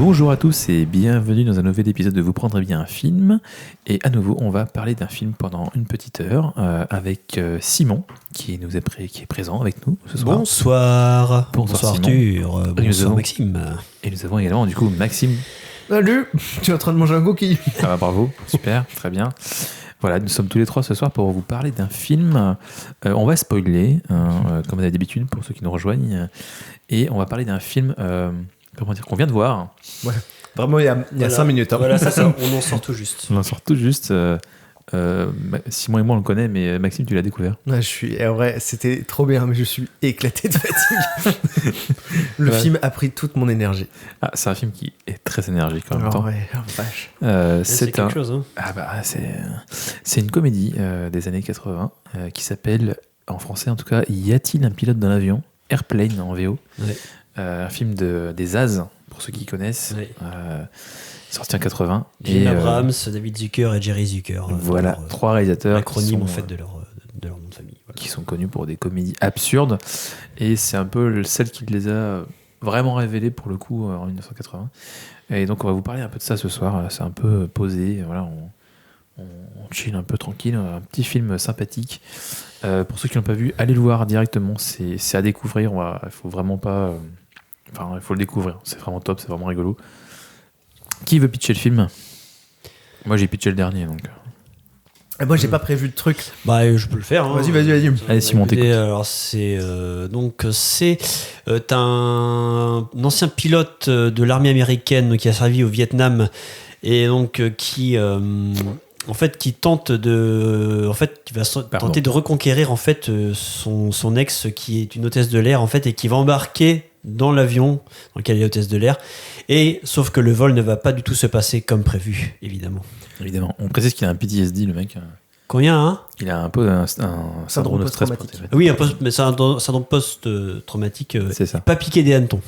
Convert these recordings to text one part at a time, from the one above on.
Bonjour à tous et bienvenue dans un nouvel épisode de Vous prendrez bien un film. Et à nouveau, on va parler d'un film pendant une petite heure avec Simon qui est présent avec nous ce soir. Bonsoir. Bonsoir Arthur. Bonsoir Maxime. Et nous avons également du coup Maxime. Salut, tu es en train de manger un cookie. Ah bah, bravo, super, très bien. Voilà, nous sommes tous les trois ce soir pour vous parler d'un film. On va spoiler, comme d'habitude pour ceux qui nous rejoignent. Et on va parler d'un film qu'on vient de voir. Ouais. Vraiment, il y a 5 minutes. Hein. Voilà, c'est ça, on en sort tout juste. On en sort tout juste. Simon et moi on le connaît, mais Maxime, tu l'as découvert. Ouais, en vrai, c'était trop bien, mais je suis éclaté de fatigue. Le film a pris toute mon énergie. Ah, c'est un film qui est très énergique en même temps. Ouais, vache. C'est quelque chose. Hein. Ah bah, c'est une comédie des années 80 qui s'appelle, en français en tout cas, Y a-t-il un pilote dans l'avion ? Airplane en VO. Ouais. Un film des As, pour ceux qui connaissent. Ouais. Sorti en 80. Jim Abrams, David Zucker et Jerry Zucker. Voilà, trois réalisateurs. Acronyme en fait de leur nom de famille. Voilà. Qui sont connus pour des comédies absurdes. Et c'est un peu celle qui les a vraiment révélées pour le coup en 1980. Et donc on va vous parler un peu de ça ce soir. C'est un peu posé. Voilà, on chill un peu tranquille. Un petit film sympathique. Pour ceux qui l'ont pas vu, allez le voir directement. C'est à découvrir. Il faut vraiment pas. Enfin, il faut le découvrir. C'est vraiment top. C'est vraiment rigolo. Qui veut pitcher le film ? Moi, j'ai pitché le dernier, donc. Moi, j'ai pas prévu de truc. Bah, je peux le faire. Hein. Vas-y. Allez, Simon, t'écoutes. Alors, c'est un ancien pilote de l'armée américaine qui a servi au Vietnam et donc qui tente de, qui va tenter de reconquérir en fait son ex qui est une hôtesse de l'air en fait et qui va embarquer dans l'avion dans lequel il est hôtesse de l'air. Et sauf que le vol ne va pas du tout se passer comme prévu, évidemment. Évidemment. On précise qu'il a un PTSD, le mec. Combien, hein ? Il a un peu un syndrome de stress post-traumatique. Oui, mais c'est un syndrome post-traumatique. C'est ça. Pas piqué des hannetons.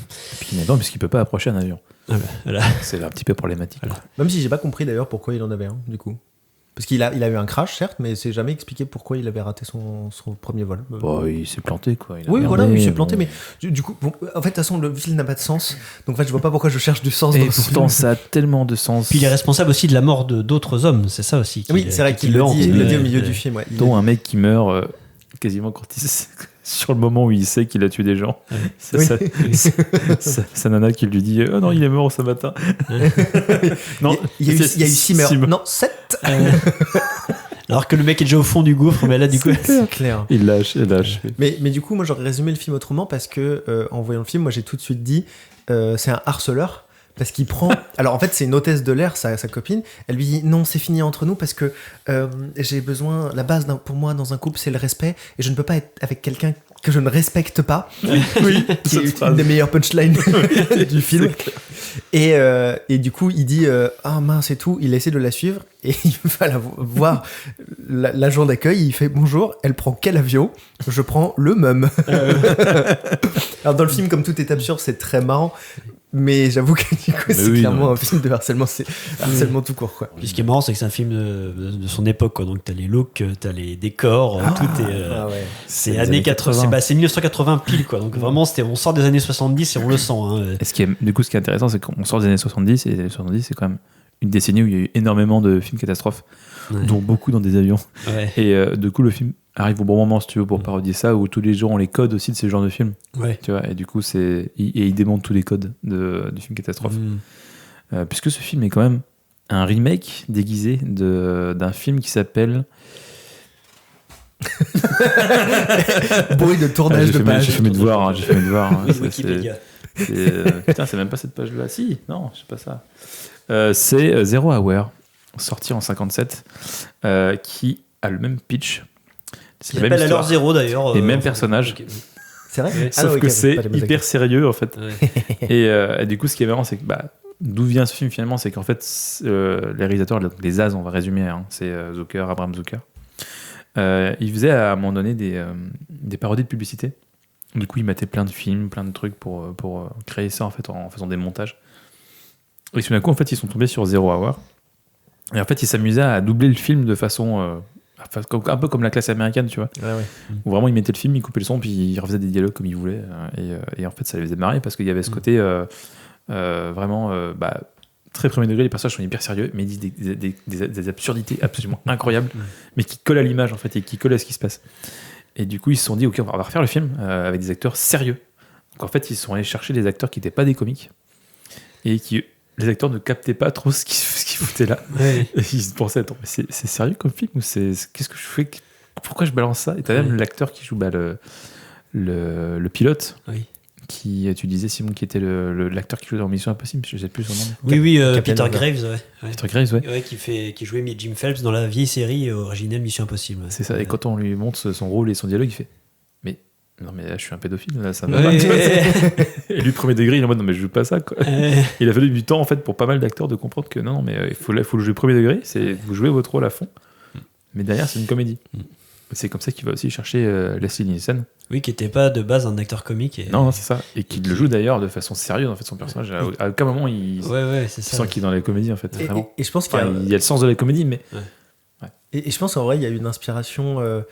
Non, puisqu'il peut pas approcher un avion. Voilà. C'est un petit peu problématique. Voilà. Même si j'ai pas compris d'ailleurs pourquoi il en avait un, du coup. Parce qu'il a eu un crash, certes, mais c'est jamais expliqué pourquoi il avait raté son premier vol. Bon, il s'est planté, quoi. Il s'est planté, mais du coup, en fait, de toute façon, le film n'a pas de sens. Donc, en fait, je vois pas pourquoi je cherche du sens dans ce film. Et pourtant, ça a tellement de sens. Puis il est responsable aussi de la mort d'autres hommes, c'est ça aussi. Oui, c'est vrai qu'il le dit au milieu du film. Ouais. Dont un mec qui meurt quasiment quand sur le moment où il sait qu'il a tué des gens. C'est sa nana qui lui dit « Oh non, il est mort ce matin. » Non, il y a eu 6 meurtres. Non, 7. Alors que le mec est déjà au fond du gouffre, mais là du coup c'est clair. Il lâche. Mais du coup, moi j'aurais résumé le film autrement parce que en voyant le film, moi j'ai tout de suite dit c'est un harceleur. Parce qu'il prend. Alors en fait, c'est une hôtesse de l'air, sa copine. Elle lui dit non, c'est fini entre nous parce que j'ai besoin. La base pour moi dans un couple, c'est le respect et je ne peux pas être avec quelqu'un que je ne respecte pas. Oui, qui est une des meilleures punchlines du film. Et du coup, il dit ah mince et tout. Il essaie de la suivre et il va voir l'agent d'accueil. Il fait bonjour. Elle prend quel avion ? Je prends le même. Alors dans le film, comme tout est absurde, c'est très marrant. Mais j'avoue que du coup, c'est clairement un film de harcèlement, c'est harcèlement tout court, quoi. Puis ce qui est marrant, c'est que c'est un film de son époque, quoi. Donc t'as les looks, t'as les décors, tout est. C'est années 80. C'est 1980 pile, quoi. Donc vraiment, on sort des années 70 et on le sent. Hein. Et ce qui est intéressant, c'est qu'on sort des années 70 et les années 70, c'est quand même une décennie où il y a eu énormément de films catastrophes, dont beaucoup dans des avions. Ouais. Et du coup, le film arrive au bon moment, si tu veux, pour parodier ça, où tous les gens ont les codes aussi de ce genre de film. Ouais. Tu vois, et du coup, il démonte tous les codes du film catastrophe. Puisque ce film est quand même un remake déguisé d'un film qui s'appelle... Bruit de tournage de page. J'ai fait mes devoirs. Putain, c'est même pas cette page-là. Si, non, c'est pas ça. C'est Zero Hour, sorti en 57, qui a le même pitch. C'est s'appelle alors Zéro d'ailleurs. Les mêmes personnages. Okay. C'est vrai. Sauf que c'est hyper sérieux en fait. Ouais. Et du coup, ce qui est marrant, c'est que d'où vient ce film finalement, c'est qu'en fait, les réalisateurs, les As, on va résumer, hein, c'est Abraham Zucker. Ils faisaient à un moment donné des parodies de publicité. Du coup, ils mettaient plein de films, plein de trucs pour créer ça en fait en faisant des montages. Et tout d'un coup, en fait, ils sont tombés sur Zero Hour. Et en fait, ils s'amusaient à doubler le film de façon un peu comme la classe américaine, tu vois. Ouais. Où vraiment, ils mettaient le film, ils coupaient le son, puis ils refaisaient des dialogues comme ils voulaient. Et en fait, ça les faisait marrer parce qu'il y avait ce côté Vraiment, très premier degré, les personnages sont hyper sérieux, mais ils disent des absurdités absolument incroyables, mais qui collent à l'image, en fait, et qui collent à ce qui se passe. Et du coup, ils se sont dit, ok, on va refaire le film avec des acteurs sérieux. Donc en fait, ils sont allés chercher des acteurs qui n'étaient pas des comiques, et qui, les acteurs ne captaient pas trop ce qu'ils foutaient là. Ouais. Et ils se pensaient, attends, mais c'est sérieux comme film, ou qu'est-ce que je fais? Pourquoi je balance ça? Et t'as même l'acteur qui joue le pilote. Oui. Qui, tu disais, Simon, qui était l'acteur qui jouait dans Mission Impossible, je sais plus son nom. Oui, Peter Graves, ouais. Peter Graves, ouais. Qui jouait Jim Phelps dans la vieille série originelle Mission Impossible. Ouais. C'est ça, et quand on lui montre son rôle et son dialogue, il fait non, mais là, je suis un pédophile, là, ça va pas. Et lui, premier degré, il est en mode non, mais je joue pas ça, quoi. Il a fallu du temps, en fait, pour pas mal d'acteurs de comprendre que non, mais il faut le jouer premier degré, vous jouez votre rôle à fond, mais derrière, c'est une comédie. C'est comme ça qu'il va aussi chercher Leslie Nielsen. Oui, qui n'était pas de base un acteur comique. Non, c'est ça. Et qui le joue d'ailleurs de façon sérieuse, en fait, son personnage. À aucun moment, il sent qu'il est dans la comédie, en fait. Et je pense qu'il y a le sens de la comédie, mais... Ouais. Et je pense, en vrai, il y a une inspiration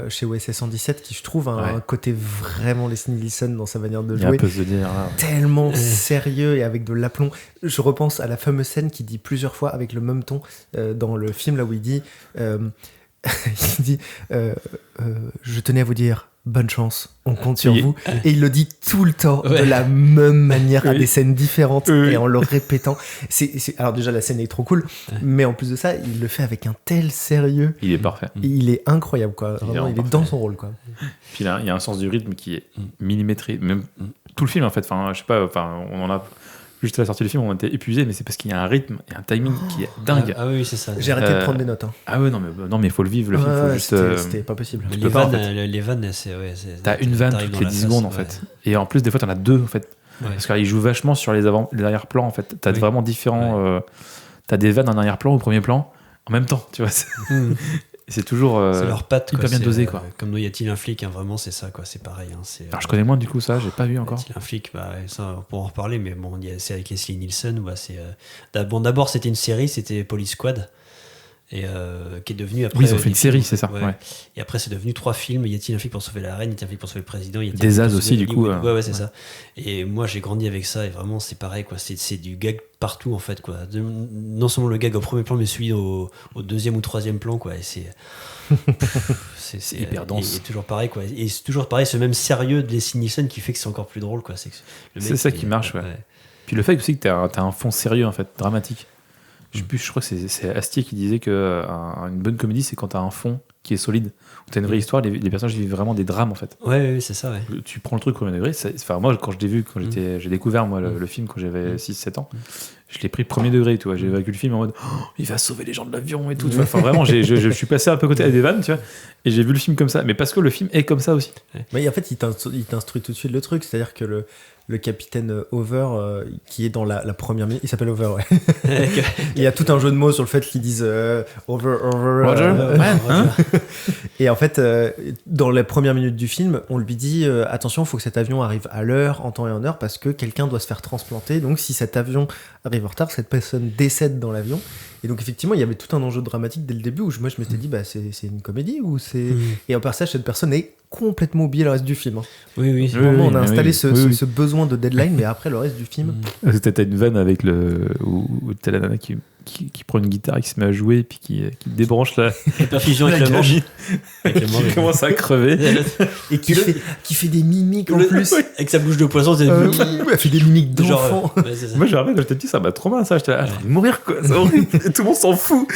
chez OSS 117 qui, je trouve, a un côté vraiment Leslie Nielsen dans sa manière de jouer. Il peut se dire... Tellement sérieux et avec de l'aplomb. Je repense à la fameuse scène qu'il dit plusieurs fois avec le même ton dans le film, là où il dit... il dit je tenais à vous dire bonne chance, on compte sur vous, et il le dit tout le temps de la même manière à des scènes différentes et en le répétant. Alors déjà la scène est trop cool, mais en plus de ça il le fait avec un tel sérieux. Il est parfait. Il est incroyable, quoi. Vraiment, il est dans son rôle, quoi. Puis là il y a un sens du rythme qui est millimétré, même tout le film, en fait. Enfin, je sais pas, on en a... Juste à la sortie du film, on était épuisés, mais c'est parce qu'il y a un rythme et un timing qui est dingue. Ah oui, c'est ça. J'ai arrêté de prendre des notes. Ah ouais, non, mais il faut le vivre, le film. Faut juste, c'était pas possible. Les vannes, c'est... T'as une vanne toutes les 10 secondes, en fait. Et en plus, des fois, t'en as deux, en fait. Ouais. Parce qu'il joue vachement sur les arrière-plans, en fait. T'as vraiment différents... t'as des vannes en arrière-plan, au premier plan, en même temps, tu vois. C'est toujours c'est leur patte, hyper bien dosé, quoi. Comme nous, y a-t-il un flic, vraiment, c'est ça, quoi. C'est pareil. Alors je connais moins du coup ça, j'ai pas vu encore. Y a-t-il un flic, ça, on pourra en reparler, mais bon, c'est avec Leslie Nielsen. D'abord, c'était une série, c'était Police Squad. Et qui est devenu après. Oui, ils ont fait une série, c'est ça. Ouais. Et après, c'est devenu 3 films. Y a-t-il un flic pour sauver la reine? Y a-t-il un flic pour sauver le président? Des As aussi, du coup. Ouais, c'est ça. Et moi, j'ai grandi avec ça, et vraiment, c'est pareil, quoi. C'est du gag partout, en fait, quoi. Non seulement le gag au premier plan, mais celui au deuxième ou troisième plan, quoi. Et c'est hyper dense. Et toujours pareil, quoi. Et c'est toujours pareil, ce même sérieux de Leslie Nielsen qui fait que c'est encore plus drôle, quoi. C'est ça qui marche, ouais. Puis le fait aussi que t'as un fond sérieux, en fait, dramatique. Je crois que c'est Astier qui disait qu'une bonne comédie, c'est quand t'as un fond qui est solide, où t'as une vraie histoire, les personnages vivent vraiment des drames, en fait. Ouais, c'est ça, ouais. Tu prends le truc au premier degré. Moi, quand je l'ai vu, j'ai découvert le film quand j'avais 6-7 ans, je l'ai pris premier degré, tu vois. J'ai vécu le film en mode il va sauver les gens de l'avion et tout. Enfin, vraiment, je suis passé un peu à côté à des vannes, tu vois, et j'ai vu le film comme ça. Mais parce que le film est comme ça aussi. Mais en fait, il t'instruit tout de suite le truc, c'est-à-dire que le capitaine Over qui est dans la première minute, il s'appelle Over, ouais. Il y a tout un jeu de mots sur le fait qu'ils disent Over Roger, hein. Et en fait dans les premières minutes du film on lui dit attention, il faut que cet avion arrive à l'heure, en temps et en heure, parce que quelqu'un doit se faire transplanter, donc si cet avion arrive en retard, cette personne décède dans l'avion. Et donc effectivement il y avait tout un enjeu dramatique dès le début où moi je m'étais dit c'est une comédie ou c'est... Et en passage cette personne est complètement oubliée le reste du film. Oui. Vraiment, on a installé ce besoin de deadline, mais après le reste du film... T'as une vanne avec où t'as la nana qui prend une guitare et qui se met à jouer et puis qui débranche la perfusion avec le manche. Qui commence à crever. Et qui fait des mimiques en plus. Avec sa bouche de poisson. Elle fait des mimiques d'enfant. Moi j'ai rappelé quand j'étais petit, ça m'a trop mal ça. J'étais là, je vais mourir, quoi. C'est horrible. Tout le monde s'en fout.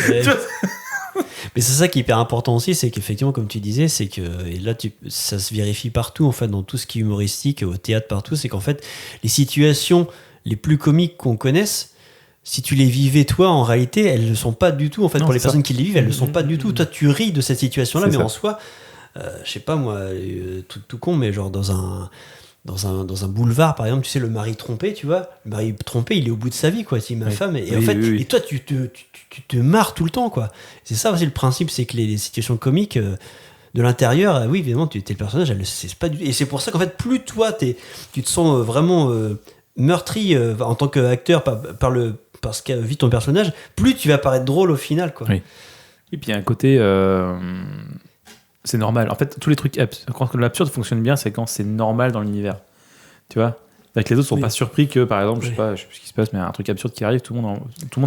Mais c'est ça qui est hyper important aussi, c'est qu'effectivement, comme tu disais, c'est que, et là ça se vérifie partout, en fait, dans tout ce qui est humoristique, au théâtre, partout, c'est qu'en fait, les situations les plus comiques qu'on connaisse, si tu les vivais toi, en réalité, elles ne sont pas du tout, en fait, pour les personnes qui les vivent, elles ne sont pas du tout. Toi, tu ris de cette situation-là, mais en soi, je sais pas moi, tout con, mais genre dans un boulevard, par exemple, tu sais, le mari trompé, tu vois, le mari trompé, il est au bout de sa vie, quoi, c'est ma femme, et en fait, et toi, tu te marres tout le temps, quoi. C'est ça aussi le principe, c'est que les situations comiques, de l'intérieur, oui, évidemment, tu es le personnage, c'est pas et c'est pour ça qu'en fait, plus toi, tu te sens vraiment meurtri en tant qu'acteur parce que vit ton personnage, plus tu vas paraître drôle au final, quoi. Oui. Et puis il y a un côté... c'est normal. En fait, tous les trucs... Quand l'absurde fonctionne bien, c'est quand c'est normal dans l'univers. Tu vois ? Avec les autres sont pas surpris que, par exemple, je sais pas ce qui se passe, mais un truc absurde qui arrive, tout le monde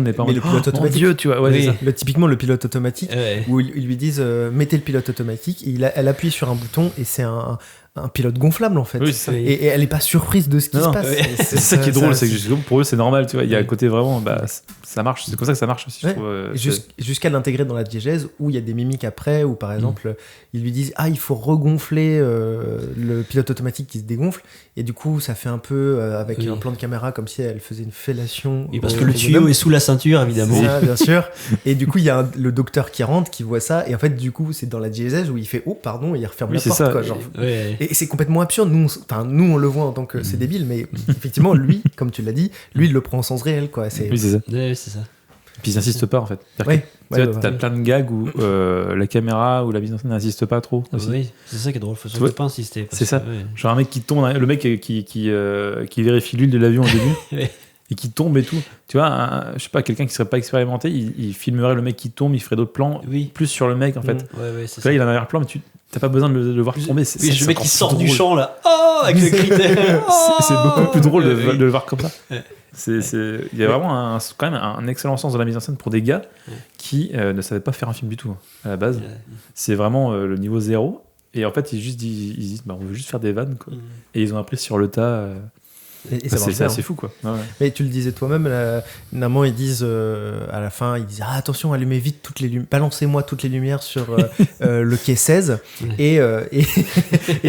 n'est pas en Mais le pilote automatique, Dieu, tu vois. Ouais, c'est ça. Typiquement le pilote automatique, où ils lui disent mettez le pilote automatique, elle appuie sur un bouton et c'est un pilote gonflable en fait. Oui, c'est ça. Et elle est pas surprise de ce qui se passe. C'est ça qui est drôle, c'est que justement, pour eux c'est normal, tu vois. Il y a un côté vraiment, ça marche. C'est comme ça que ça marche aussi, je trouve. Jusqu'à l'intégrer dans la diégèse, où il y a des mimiques après, où par exemple ils lui disent il faut regonfler le pilote automatique qui se dégonfle, et du coup ça fait un peu avec un plan de caméra comme si elle faisait une fellation. Et parce que le tuyau est sous la ceinture évidemment. C'est ça, bien sûr. Et du coup il y a le docteur qui rentre, qui voit ça, et en fait du coup c'est dans la diégèse où il fait oh pardon, et il referme la porte, ça. Quoi, genre. Et c'est complètement absurde. Nous on le voit en tant que c'est débile, mais effectivement lui, comme tu l'as dit, lui il le prend en sens réel, quoi. Oui, c'est ça. Ouais, c'est ça. Puis ils n'insistent pas en fait. T'as plein de gags où la caméra ou la mise en scène n'insiste pas trop. Oui, c'est ça qui est drôle. Faut surtout pas insister. C'est ça. Genre un mec qui tombe, le mec qui vérifie l'huile de l'avion au début. Et qui tombe et tout. Tu vois, je sais pas, quelqu'un qui serait pas expérimenté, il filmerait le mec qui tombe, il ferait d'autres plans, plus sur le mec en fait. C'est là, il a un arrière-plan, mais t'as pas besoin de le voir tomber. C'est le mec qui sort du champ là, avec le critère. C'est beaucoup plus drôle de le voir comme ça. Il y a vraiment quand même un excellent sens de la mise en scène pour des gars qui ne savaient pas faire un film du tout à la base. C'est vraiment le niveau 0. Et en fait, ils disent on veut juste faire des vannes, quoi. Et ils ont appris sur le tas. Et ça c'est assez fou, quoi. Ouais. Mais tu le disais toi-même, finalement ils disent à la fin, ils disent attention, allumez vite toutes les lumières, balancez-moi toutes les lumières sur le quai 16 et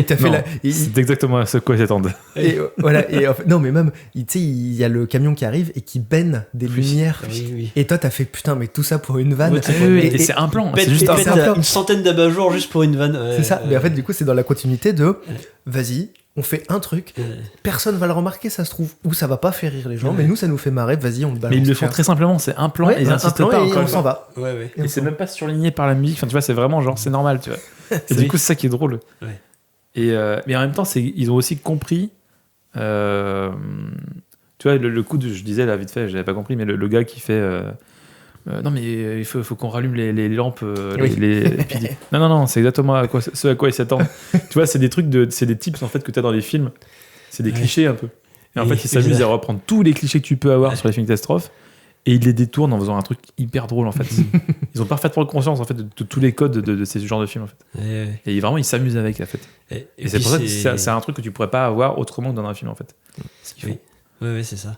t'as fait c'est exactement à ce quoi ils s'attendent. Et voilà, et en fait, non mais même tu sais, il y a le camion qui arrive et qui baigne des lumières. Et toi t'as fait putain, mais tout ça pour une vanne. Et c'est un plan, c'est juste un plan. Une centaine d'abat-jours juste pour une vanne. C'est ça, mais en fait du coup c'est dans la continuité de vas-y, on fait un truc, personne va le remarquer, ça se trouve, ou ça va pas faire rire les gens, mais nous ça nous fait marrer, vas-y, on le balance. Mais ils le font très simplement, c'est un plan, et ils insistent pas, et on s'en va. Et c'est même pas surligné par la musique, enfin tu vois, c'est vraiment genre, c'est normal, tu vois. Et du coup, c'est ça qui est drôle. Et mais en même temps, ils ont aussi compris, tu vois, le coup de, je disais là vite fait, j'avais pas compris, mais le gars qui fait. Non mais il faut qu'on rallume les lampes et puis non c'est exactement ce à quoi ils s'attendent. Tu vois, c'est des trucs c'est des tips en fait que tu as dans les films, c'est des clichés un peu, et en fait ils s'amusent à reprendre tous les clichés que tu peux avoir sur les films catastrophes et ils les détournent en faisant un truc hyper drôle en fait. Ils ont parfaitement conscience en fait de tous les codes de ces genres de films en fait. Et vraiment ils s'amusent avec en fait, et c'est pour ça que c'est un truc que tu pourrais pas avoir autrement que dans un film en fait, ce qu'ils font. Oui, c'est ça.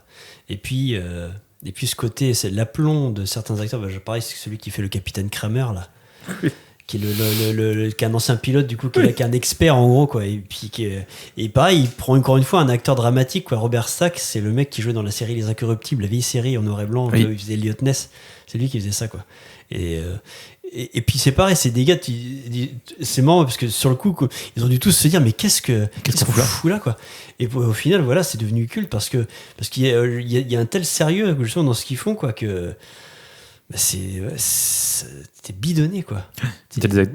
Et puis ce côté, c'est l'aplomb de certains acteurs. Pareil, c'est celui qui fait le capitaine Kramer, là. Qui est qui est un ancien pilote, du coup, qui est un expert, en gros, quoi. Et puis, et pareil, il prend encore une fois un acteur dramatique, quoi. Robert Stack, c'est le mec qui jouait dans la série Les Incorruptibles, la vieille série en noir et blanc, où il faisait Elliot Ness. C'est lui qui faisait ça, quoi. Et puis c'est pareil, c'est des gars, c'est marrant parce que sur le coup, ils ont dû tous se dire mais qu'est-ce qu'on fout là, quoi. Et au final, voilà, c'est devenu culte parce qu'il y a un tel sérieux justement dans ce qu'ils font, quoi, que t'es bidonné, quoi.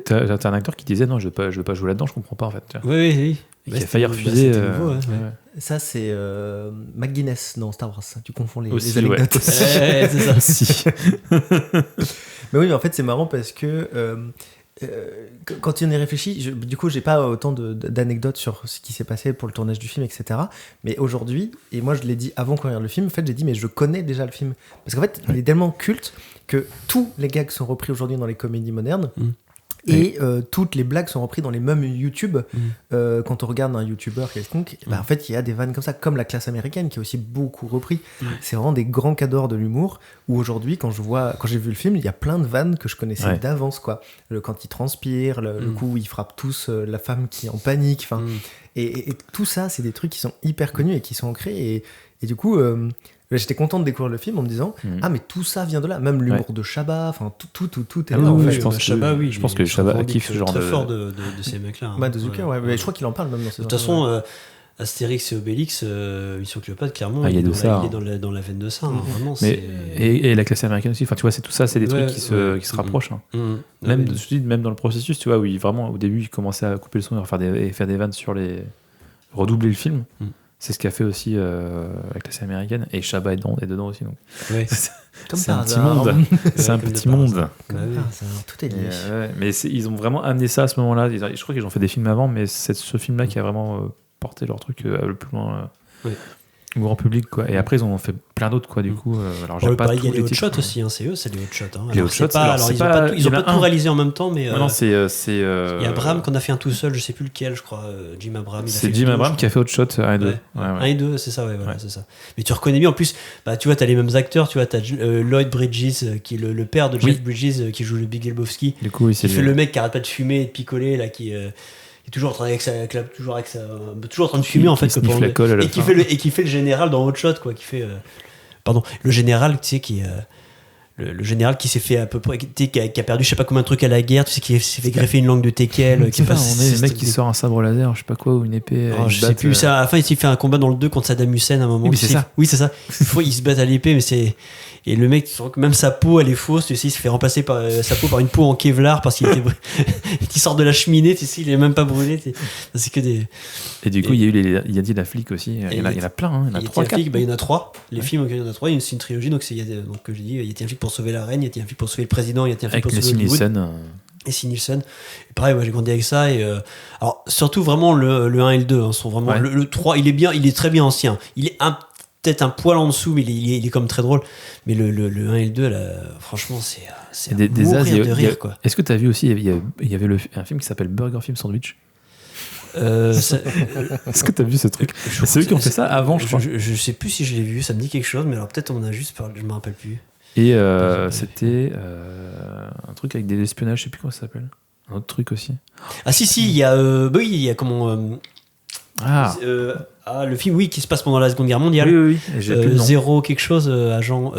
T'as un acteur qui disait non, je veux pas jouer là-dedans, je comprends pas en fait. Oui. Et qui a failli refuser. Nouveau, ça c'est McGuinness dans Star Wars. Tu confonds les anecdotes. C'est ça aussi. Mais oui, mais en fait c'est marrant parce que quand on y réfléchit, du coup j'ai pas autant d'anecdotes sur ce qui s'est passé pour le tournage du film, etc. Mais aujourd'hui, et moi je l'ai dit avant qu'on regarde le film, en fait j'ai dit mais je connais déjà le film. Parce qu'en fait il est tellement culte que tous les gags sont repris aujourd'hui dans les comédies modernes. Et toutes les blagues sont reprises dans les mêmes YouTube. Quand on regarde un YouTuber quelconque, en fait il y a des vannes comme ça, comme La Classe américaine qui est aussi beaucoup repris. C'est vraiment des grands cadors de l'humour où aujourd'hui quand j'ai vu le film, il y a plein de vannes que je connaissais d'avance, quoi. Quand il transpire, le coup où il frappe tous la femme qui est en panique, et tout ça c'est des trucs qui sont hyper connus et qui sont ancrés, et du coup j'étais content de découvrir le film en me disant mais tout ça vient de là, même l'humour de Chabat, enfin tout est là. Je pense que Chabat kiffe ce genre très fort de ces mecs-là. De Zucker, mais je crois qu'il en parle même dans ses. De toute façon, Astérix et Obélix, Mission Cléopâtre, clairement, il est dans la veine de ça. Vraiment, et La Classe américaine aussi. Enfin, tu vois, c'est tout ça, c'est des trucs qui se rapprochent. Même dans le processus, tu vois, où vraiment au début, il commençait à couper le son et faire des vannes sur redoubler le film. C'est ce qu'a fait aussi La Classe américaine, et Chabat est dedans aussi. Donc. C'est un petit monde. C'est un petit monde. Tout est lié. Mais ils ont vraiment amené ça à ce moment-là. Je crois qu'ils ont fait des films avant, mais c'est ce film-là qui a vraiment porté leur truc le plus loin grand public, quoi. Et après, ils en ont fait plein d'autres, quoi, du coup. Alors, il y a les titres, Hot Shots aussi, hein, c'est eux, c'est les Hot Shots. Hein. Les Hot Shots, Ils ont pas tout réalisé en même temps, mais. Non, c'est. Il y a Abraham qu'on a fait un tout seul, je sais plus lequel, je crois. Jim Abraham. C'est Jim Abraham qui a fait Hot Shots 1 et 2. 1 et 2, c'est ça, c'est ça. Mais tu reconnais bien, en plus, tu vois, t'as les mêmes acteurs, tu vois, t'as Lloyd Bridges, qui est le père de Jeff Bridges, qui joue le Big Lebowski. Du coup, il fait le mec qui arrête pas de fumer et de picoler, là, qui est toujours en train de fumer en fait, et qui fait le général dans Hot Shot, quoi, qui fait le général, tu sais, qui le général qui s'est fait à peu près, qui a perdu je sais pas combien de trucs à la guerre, tu sais, qui s'est fait greffer une langue de teckel, qui passe, on est le mec qui sort un sabre laser, je sais pas quoi, ou une épée. Je sais plus ça. À la fin, il s'est fait un combat dans le 2 contre Saddam Hussein à un moment. Oui, c'est ça. Oui, c'est ça. Il se bat à l'épée, mais c'est. Et le mec, même sa peau, elle est fausse. Tu sais, il se fait remplacer sa peau par une peau en Kevlar parce qu'il était. Il sort de la cheminée, tu sais, il est même pas brûlé. C'est que des. Et du coup, il y a dit la flic aussi. Il y en a plein, hein. Il y en a 3, 4. Il y en a 3. Les films, il y en a 3. C'est une trilogie. Donc, j'ai dit, il y a un flic pour sauver la reine, il y a un flic pour sauver le président, il y a un flic pour sauver Hollywood. Et Nielsen. Et pareil, j'ai grandi avec ça. Et alors, surtout vraiment le 1 et le 2 sont vraiment. Le 3, il est très bien ancien. Il est peut-être un poil en dessous, mais il est comme très drôle. Mais le 1 et le 2, là, franchement, c'est des as de rire, quoi. Est-ce que tu as vu aussi, il y avait un film qui s'appelle Burger Film Sandwich? Est-ce que tu as vu ce truc? C'est eux qui ont fait ça avant, je crois. Je sais plus si je l'ai vu, ça me dit quelque chose, mais alors peut-être on en a juste parlé, je me rappelle plus. Et c'était un truc avec des espionnages, je sais plus comment ça s'appelle. Un autre truc aussi. Ah si, il y a comment... le film, qui se passe pendant la Seconde Guerre mondiale. Oui. J'ai plus le nom. Zéro quelque chose, agent...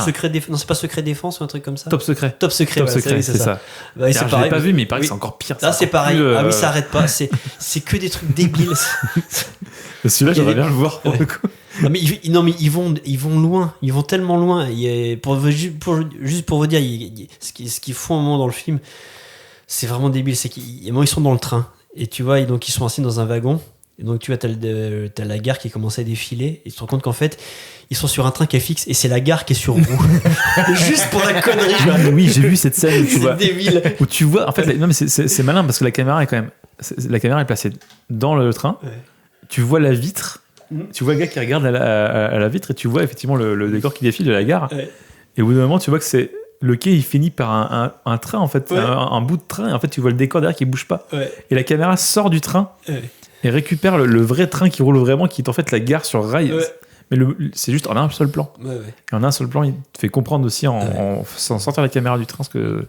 Secret Défense. Non, c'est pas Secret Défense ou un truc comme ça. Top Secret, c'est ça. Ouais, c'est pareil. J'ai pas vu, mais il paraît que c'est encore pire. Là, c'est pareil. Oui, ça arrête pas. C'est que des trucs débiles. Celui-là, j'aimerais bien le voir pour le coup. Non, mais ils vont loin. Ils vont tellement loin. Juste pour vous dire, ce qu'ils font un moment dans le film, c'est vraiment débile. C'est qu'ils sont dans le train. Et tu vois, donc ils sont assis dans un wagon. Et donc tu vois, t'as la gare qui commence à défiler. Et tu te rends compte qu'en fait, ils sont sur un train qui est fixe et c'est la gare qui est sur roue. Juste pour la connerie. Oui, j'ai vu cette scène où tu vois. C'est débile. Où tu vois, en fait, non, mais c'est malin parce que la caméra est quand même. La caméra est placée dans le train. Ouais. Tu vois la vitre. Tu vois le gars qui regarde à la vitre et tu vois effectivement le décor qui défile de la gare. Ouais. Et au bout d'un moment, tu vois que c'est. Le quai, il finit par un train, en fait. Ouais. Un bout de train. Et en fait, tu vois le décor derrière qui bouge pas. Ouais. Et la caméra sort du train. Ouais. Et récupère le vrai train qui roule vraiment, qui est en fait la gare sur rail. Ouais. Mais c'est juste en un seul plan. Ouais. Et en un seul plan, il te fait comprendre aussi en faisant sortir la caméra du train ce que.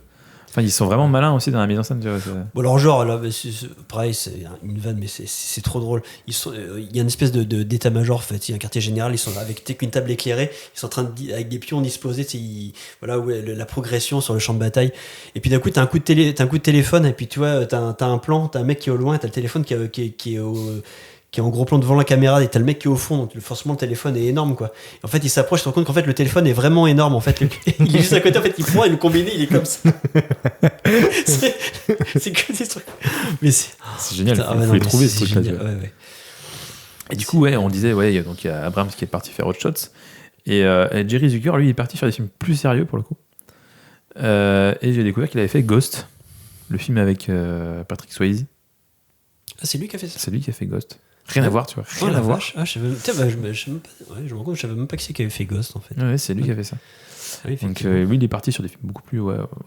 Enfin, ils sont vraiment malins aussi dans la mise en scène. Tu vois, bon, alors, genre, là, pareil, c'est une vanne, mais c'est trop drôle. Il y a une espèce d'état-major, en fait. Il y a un quartier général, ils sont là avec une table éclairée, ils sont en train avec des pions disposés, voilà, la progression sur le champ de bataille. Et puis d'un coup, t'as un coup de téléphone, et puis tu vois, t'as un plan, t'as un mec qui est au loin, t'as le téléphone qui est en gros plan devant la caméra et t'as le mec qui est au fond, donc forcément le téléphone est énorme, quoi. Et en fait, il s'approche, il se rend compte qu'en fait le téléphone est vraiment énorme, en fait. Il est juste à côté, en fait, il prend et le combiné, il est comme ça. c'est que des trucs. Mais c'est génial, il faut les trouver ce truc-là. Ouais. Et du coup, on disait, donc il y a Abrams qui est parti faire Hot Shots, et Jerry Zucker, lui, il est parti faire des films plus sérieux pour le coup. Et j'ai découvert qu'il avait fait Ghost, le film avec Patrick Swayze. Ah, c'est lui qui a fait ça? C'est lui qui a fait Ghost. Rien à voir, tu vois. Rien à voir. Ah, je me rends compte, je savais même pas qui c'est qui avait fait Ghost, en fait. Ouais, c'est lui qui a fait ça. Oui, donc lui, il est parti sur des films beaucoup plus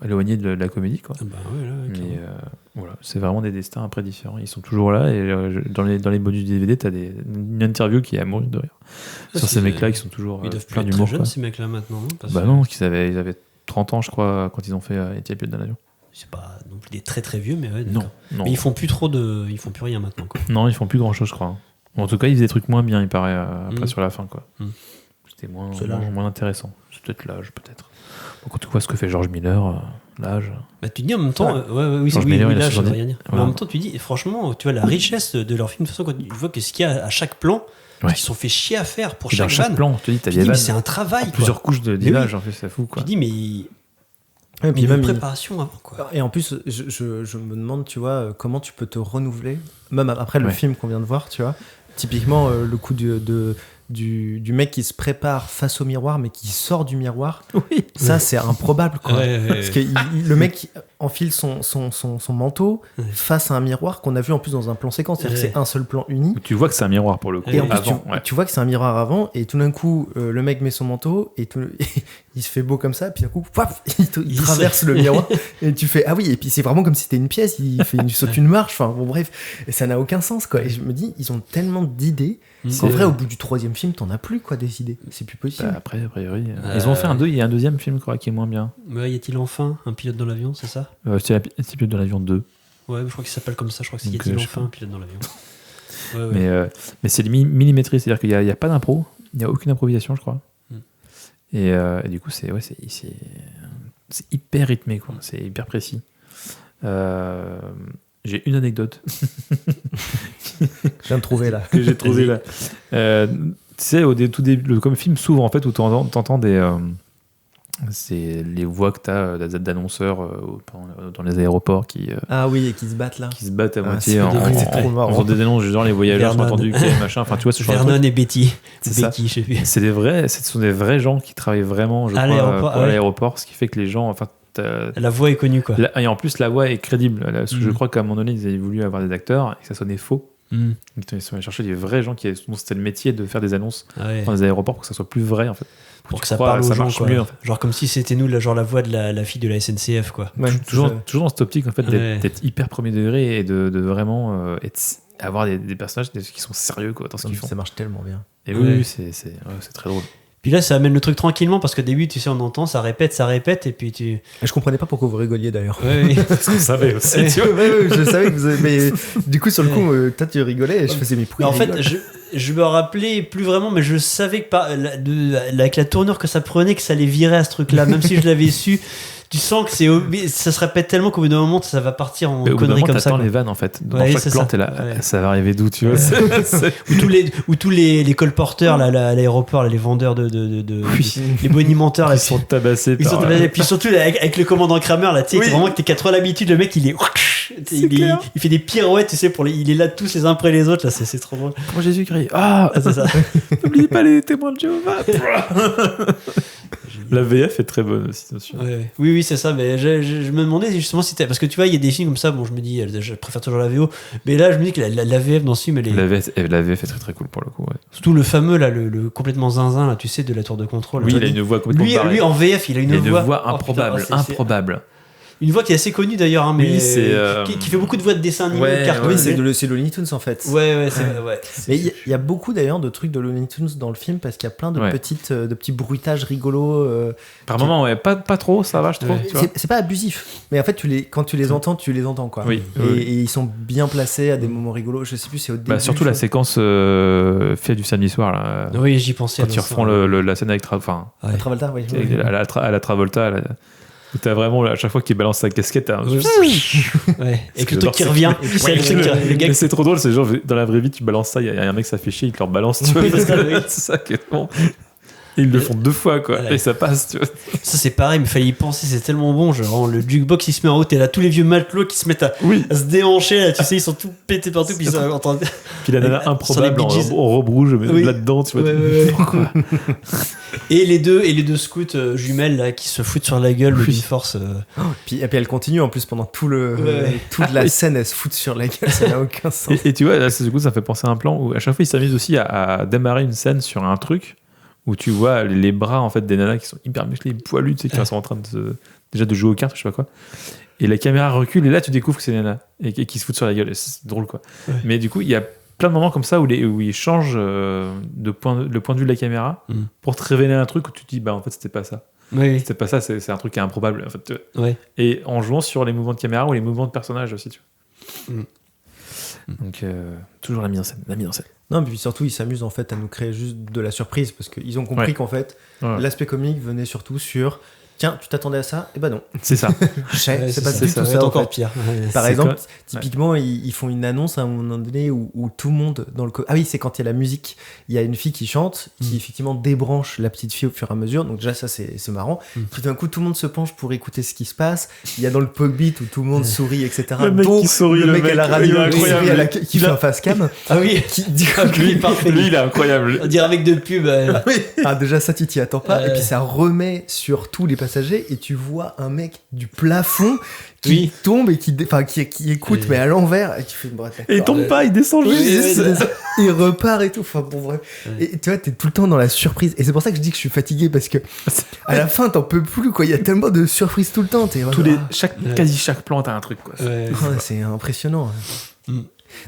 éloignés de la comédie, quoi. Bah ouais, là, mais voilà, c'est vraiment des destins après différents. Ils sont toujours là, et dans les bonus DVD, t'as une interview qui est à mourir de rire sur ces mecs-là qui sont toujours ils doivent plein plus d'humour. Ils doivent plus être jeunes, ces mecs-là, maintenant. Bah non, ils avaient 30 ans, je crois, quand ils ont fait Étienne Pilote d'un avion. C'est pas non plus des très très vieux, mais ouais. Non. Mais ils font plus rien maintenant, quoi. Non, ils font plus grand chose, je crois. En tout cas, ils faisaient des trucs moins bien, il paraît, après sur la fin, quoi. C'était moins intéressant. C'est peut-être l'âge, peut-être. Quand tu vois ce que fait George Miller, l'âge. Bah, tu te dis en même temps, George Miller, l'âge, ça veut rien dire. Mais en même temps, tu dis, franchement, tu vois la richesse de leur film, de toute façon, quand tu vois que ce qu'il y a à chaque plan, ils se sont fait chier à faire pour chaque vanne. Plan, tu dis, mais c'est un travail, quoi. Plusieurs couches d'images, en fait, c'est fou, quoi. Tu dis, mais. Et puis même une préparation avant, quoi. Et en plus, je me demande, tu vois, comment tu peux te renouveler, même après le film qu'on vient de voir, tu vois. Typiquement, le coup du mec qui se prépare face au miroir, mais qui sort du miroir. Oui. Ça, c'est improbable, quoi. Parce que le mec, enfile son manteau face à un miroir qu'on a vu en plus dans un plan séquence. C'est-à-dire que c'est un seul plan uni. Tu vois que c'est un miroir pour le coup. Et en plus, tu vois que c'est un miroir avant, et tout d'un coup, le mec met son manteau, et il se fait beau comme ça, puis d'un coup, paf, il traverse le miroir, et tu fais, ah oui, et puis c'est vraiment comme si c'était une pièce, il saute une marche, enfin bon, bref, et ça n'a aucun sens, quoi. Et je me dis, ils ont tellement d'idées, qu'en vrai, au bout du 3e film, t'en as plus, quoi, des idées. C'est plus possible. Bah, après, a priori. Ils ont fait il y a un 2e film, je crois, qui est moins bien. Y a-t-il enfin un pilote dans l'avion, c'est ça? C'est pilote dans l'avion 2. Ouais, je crois qu'il s'appelle comme ça, je crois que c'est y a-t-il enfin un pilote dans l'avion. Mais c'est millimétré, c'est-à-dire qu'il n'y a pas d'impro, il n'y a aucune improvisation, je crois. Et du coup, c'est hyper rythmé, quoi. C'est hyper précis. J'ai une anecdote. Je viens de trouver là. Que j'ai trouvé là. Tu sais, au tout début, comme le film s'ouvre, en fait, où tu entends c'est les voix que tu as d'annonceurs dans les aéroports qui. Ah oui, et qui se battent là. Qui se battent à moitié en faisant des annonces, genre les voyageurs sont entendus, machin. Enfin, tu vois, ce genre de Vernon et Betty. C'est ça. Betty, je sais plus. Ce sont des vrais gens qui travaillent vraiment, je crois, pour l'aéroport, ce qui fait que les gens. Enfin, la voix est connue, quoi. Et en plus, la voix est crédible. Parce que je crois qu'à un moment donné, ils avaient voulu avoir des acteurs et que ça sonnait faux. Ils sont allés chercher des vrais gens dont c'était le métier de faire des annonces dans les aéroports pour que ça soit plus vrai, en fait. Pour que ça parle aux gens, quoi. Mieux, en fait. Genre comme si c'était nous, genre la voix de la fille de la SNCF, quoi. Ouais, toujours dans cette optique, en fait, d'être hyper premier degré et de vraiment avoir des personnages qui sont sérieux, quoi, dans ce qu'ils font. Ça marche tellement bien. Et oui, c'est très drôle. Puis là, ça amène le truc tranquillement parce qu'au début, tu sais, on entend, ça répète, et puis tu. Je comprenais pas pourquoi vous rigoliez d'ailleurs. Oui. Parce qu'on savait aussi. Tu vois. Je savais que vous avez. Mais du coup, sur le coup, toi, tu rigolais et je faisais mes pouilles. En fait, je me rappelais plus vraiment, mais je savais que avec la tournure que ça prenait, que ça allait virer à ce truc-là, même si je l'avais su. Tu sens que ça se répète tellement qu'au bout d'un moment, ça va partir en conneries comme ça. T'attends les vannes, en fait. Dans chaque plan, t'es là, ça va arriver d'où, tu vois. Ou tous les colporteurs là, à l'aéroport, là, les vendeurs les bonimenteurs là, ils sont tabassés. Et puis surtout avec le commandant Kramer, là, tu sais, vraiment que t'es 4 heures l'habitude, le mec, il fait des pirouettes, tu sais, il est là tous les uns après les autres, là, c'est trop drôle. Pour Jésus-Christ. C'est ça. N'oubliez pas les témoins de Jéhovah. La VF est très bonne aussi, bien sûr. Oui, c'est ça. Mais je me demandais justement si parce que tu vois, il y a des films comme ça. Bon, je me dis, je préfère toujours la VO. Mais là, je me dis que la VF dans ce film, elle est. La VF est très très cool pour le coup. Ouais. Surtout le fameux là, le complètement zinzin là, tu sais, de la tour de contrôle. Oui, il a une voix complètement. Lui en VF, il a une voix improbable, improbable. Une voix qui est assez connue d'ailleurs, hein, mais qui fait beaucoup de voix de dessin animé. Oui, c'est Looney Tunes en fait. Ouais. Mais il y a beaucoup d'ailleurs de trucs de Looney Tunes dans le film parce qu'il y a plein de petits bruitages rigolos. Par moment, pas trop, ça va, je trouve. C'est pas abusif, mais en fait, quand tu les entends quoi. Oui. Et ils sont bien placés à des moments rigolos. Je sais plus, c'est au début. Surtout la séquence fait du samedi soir. Là, oui, j'y pensais. Quand ils refont la scène avec Travolta, oui. À la Travolta. Où t'as vraiment, à chaque fois qu'il balance sa casquette, t'as un... Et que le truc qui revient. Mais c'est trop drôle, c'est genre, dans la vraie vie, tu balances ça, il y a un mec, ça fait chier, il te leur balance, tu vois. C'est ça qui est bon. Et ils le font 2 fois, quoi. Et ça passe, tu vois. Ça, c'est pareil, mais fallait y penser, c'est tellement bon. Genre, le jukebox, il se met en route, et là, tous les vieux matelots qui se mettent à se déhancher, là, tu sais, ils sont tout pétés partout, puis ils sont en train de... Puis la nana improbable en robe rouge, mais là-dedans, tu vois. Pourquoi et les deux scouts jumelles, là, qui se foutent sur la gueule, d'une force. Et puis elle continue, en plus, pendant toute la scène, elle se fout sur la gueule, ça n'a aucun sens. Et tu vois, là, du coup, ça fait penser à un plan où, à chaque fois, ils s'amusent aussi à démarrer une scène sur un truc où tu vois les bras en fait des nanas qui sont hyper musclés, poilus, tu sais, qui sont en train de jouer aux cartes, je sais pas quoi. Et la caméra recule et là tu découvres que c'est des nanas et qui se foutent sur la gueule. Et c'est drôle, quoi. Mais du coup, il y a plein de moments comme ça où ils changent le point de vue de la caméra pour te révéler un truc où tu te dis bah en fait c'était pas ça. C'était pas ça, c'est un truc qui est improbable en fait. Et en jouant sur les mouvements de caméra ou les mouvements de personnages aussi, tu vois. Donc toujours la mise en scène. Non, mais puis surtout ils s'amusent en fait à nous créer juste de la surprise parce qu'ils ont compris qu'en fait l'aspect comique venait surtout sur tiens, tu t'attendais à ça ? Eh ben non. C'est ça. C'est pas du tout ça. C'est encore pire. Par exemple, typiquement, ils font une annonce à un moment donné où tout le monde dans le... Ah oui, c'est quand il y a la musique. Il y a une fille qui chante, qui effectivement débranche la petite fille au fur et à mesure. Donc déjà, ça, c'est marrant. Puis d'un coup, tout le monde se penche pour écouter ce qui se passe. Il y a dans le pub-beat où tout le monde sourit, etc. Le mec qui sourit, le mec à la radio qui sourit, qui fait un face-cam. Ah oui, lui, parfait. Lui, il est incroyable. On dirait avec de pub. Ah, déjà, ça, tu t'y attends pas. Et puis ça remet sur tous les passages passager et tu vois un mec du plafond qui tombe et qui écoute mais à l'envers et tu fais et il tombe pas, il descend juste. Il repart et tout. Enfin bon bref. Et tu vois, t'es tout le temps dans la surprise et c'est pour ça que je dis que je suis fatigué parce que à la fin t'en peux plus quoi. Il y a tellement de surprises tout le temps. Quasi chaque plan t'as un truc quoi. C'est impressionnant.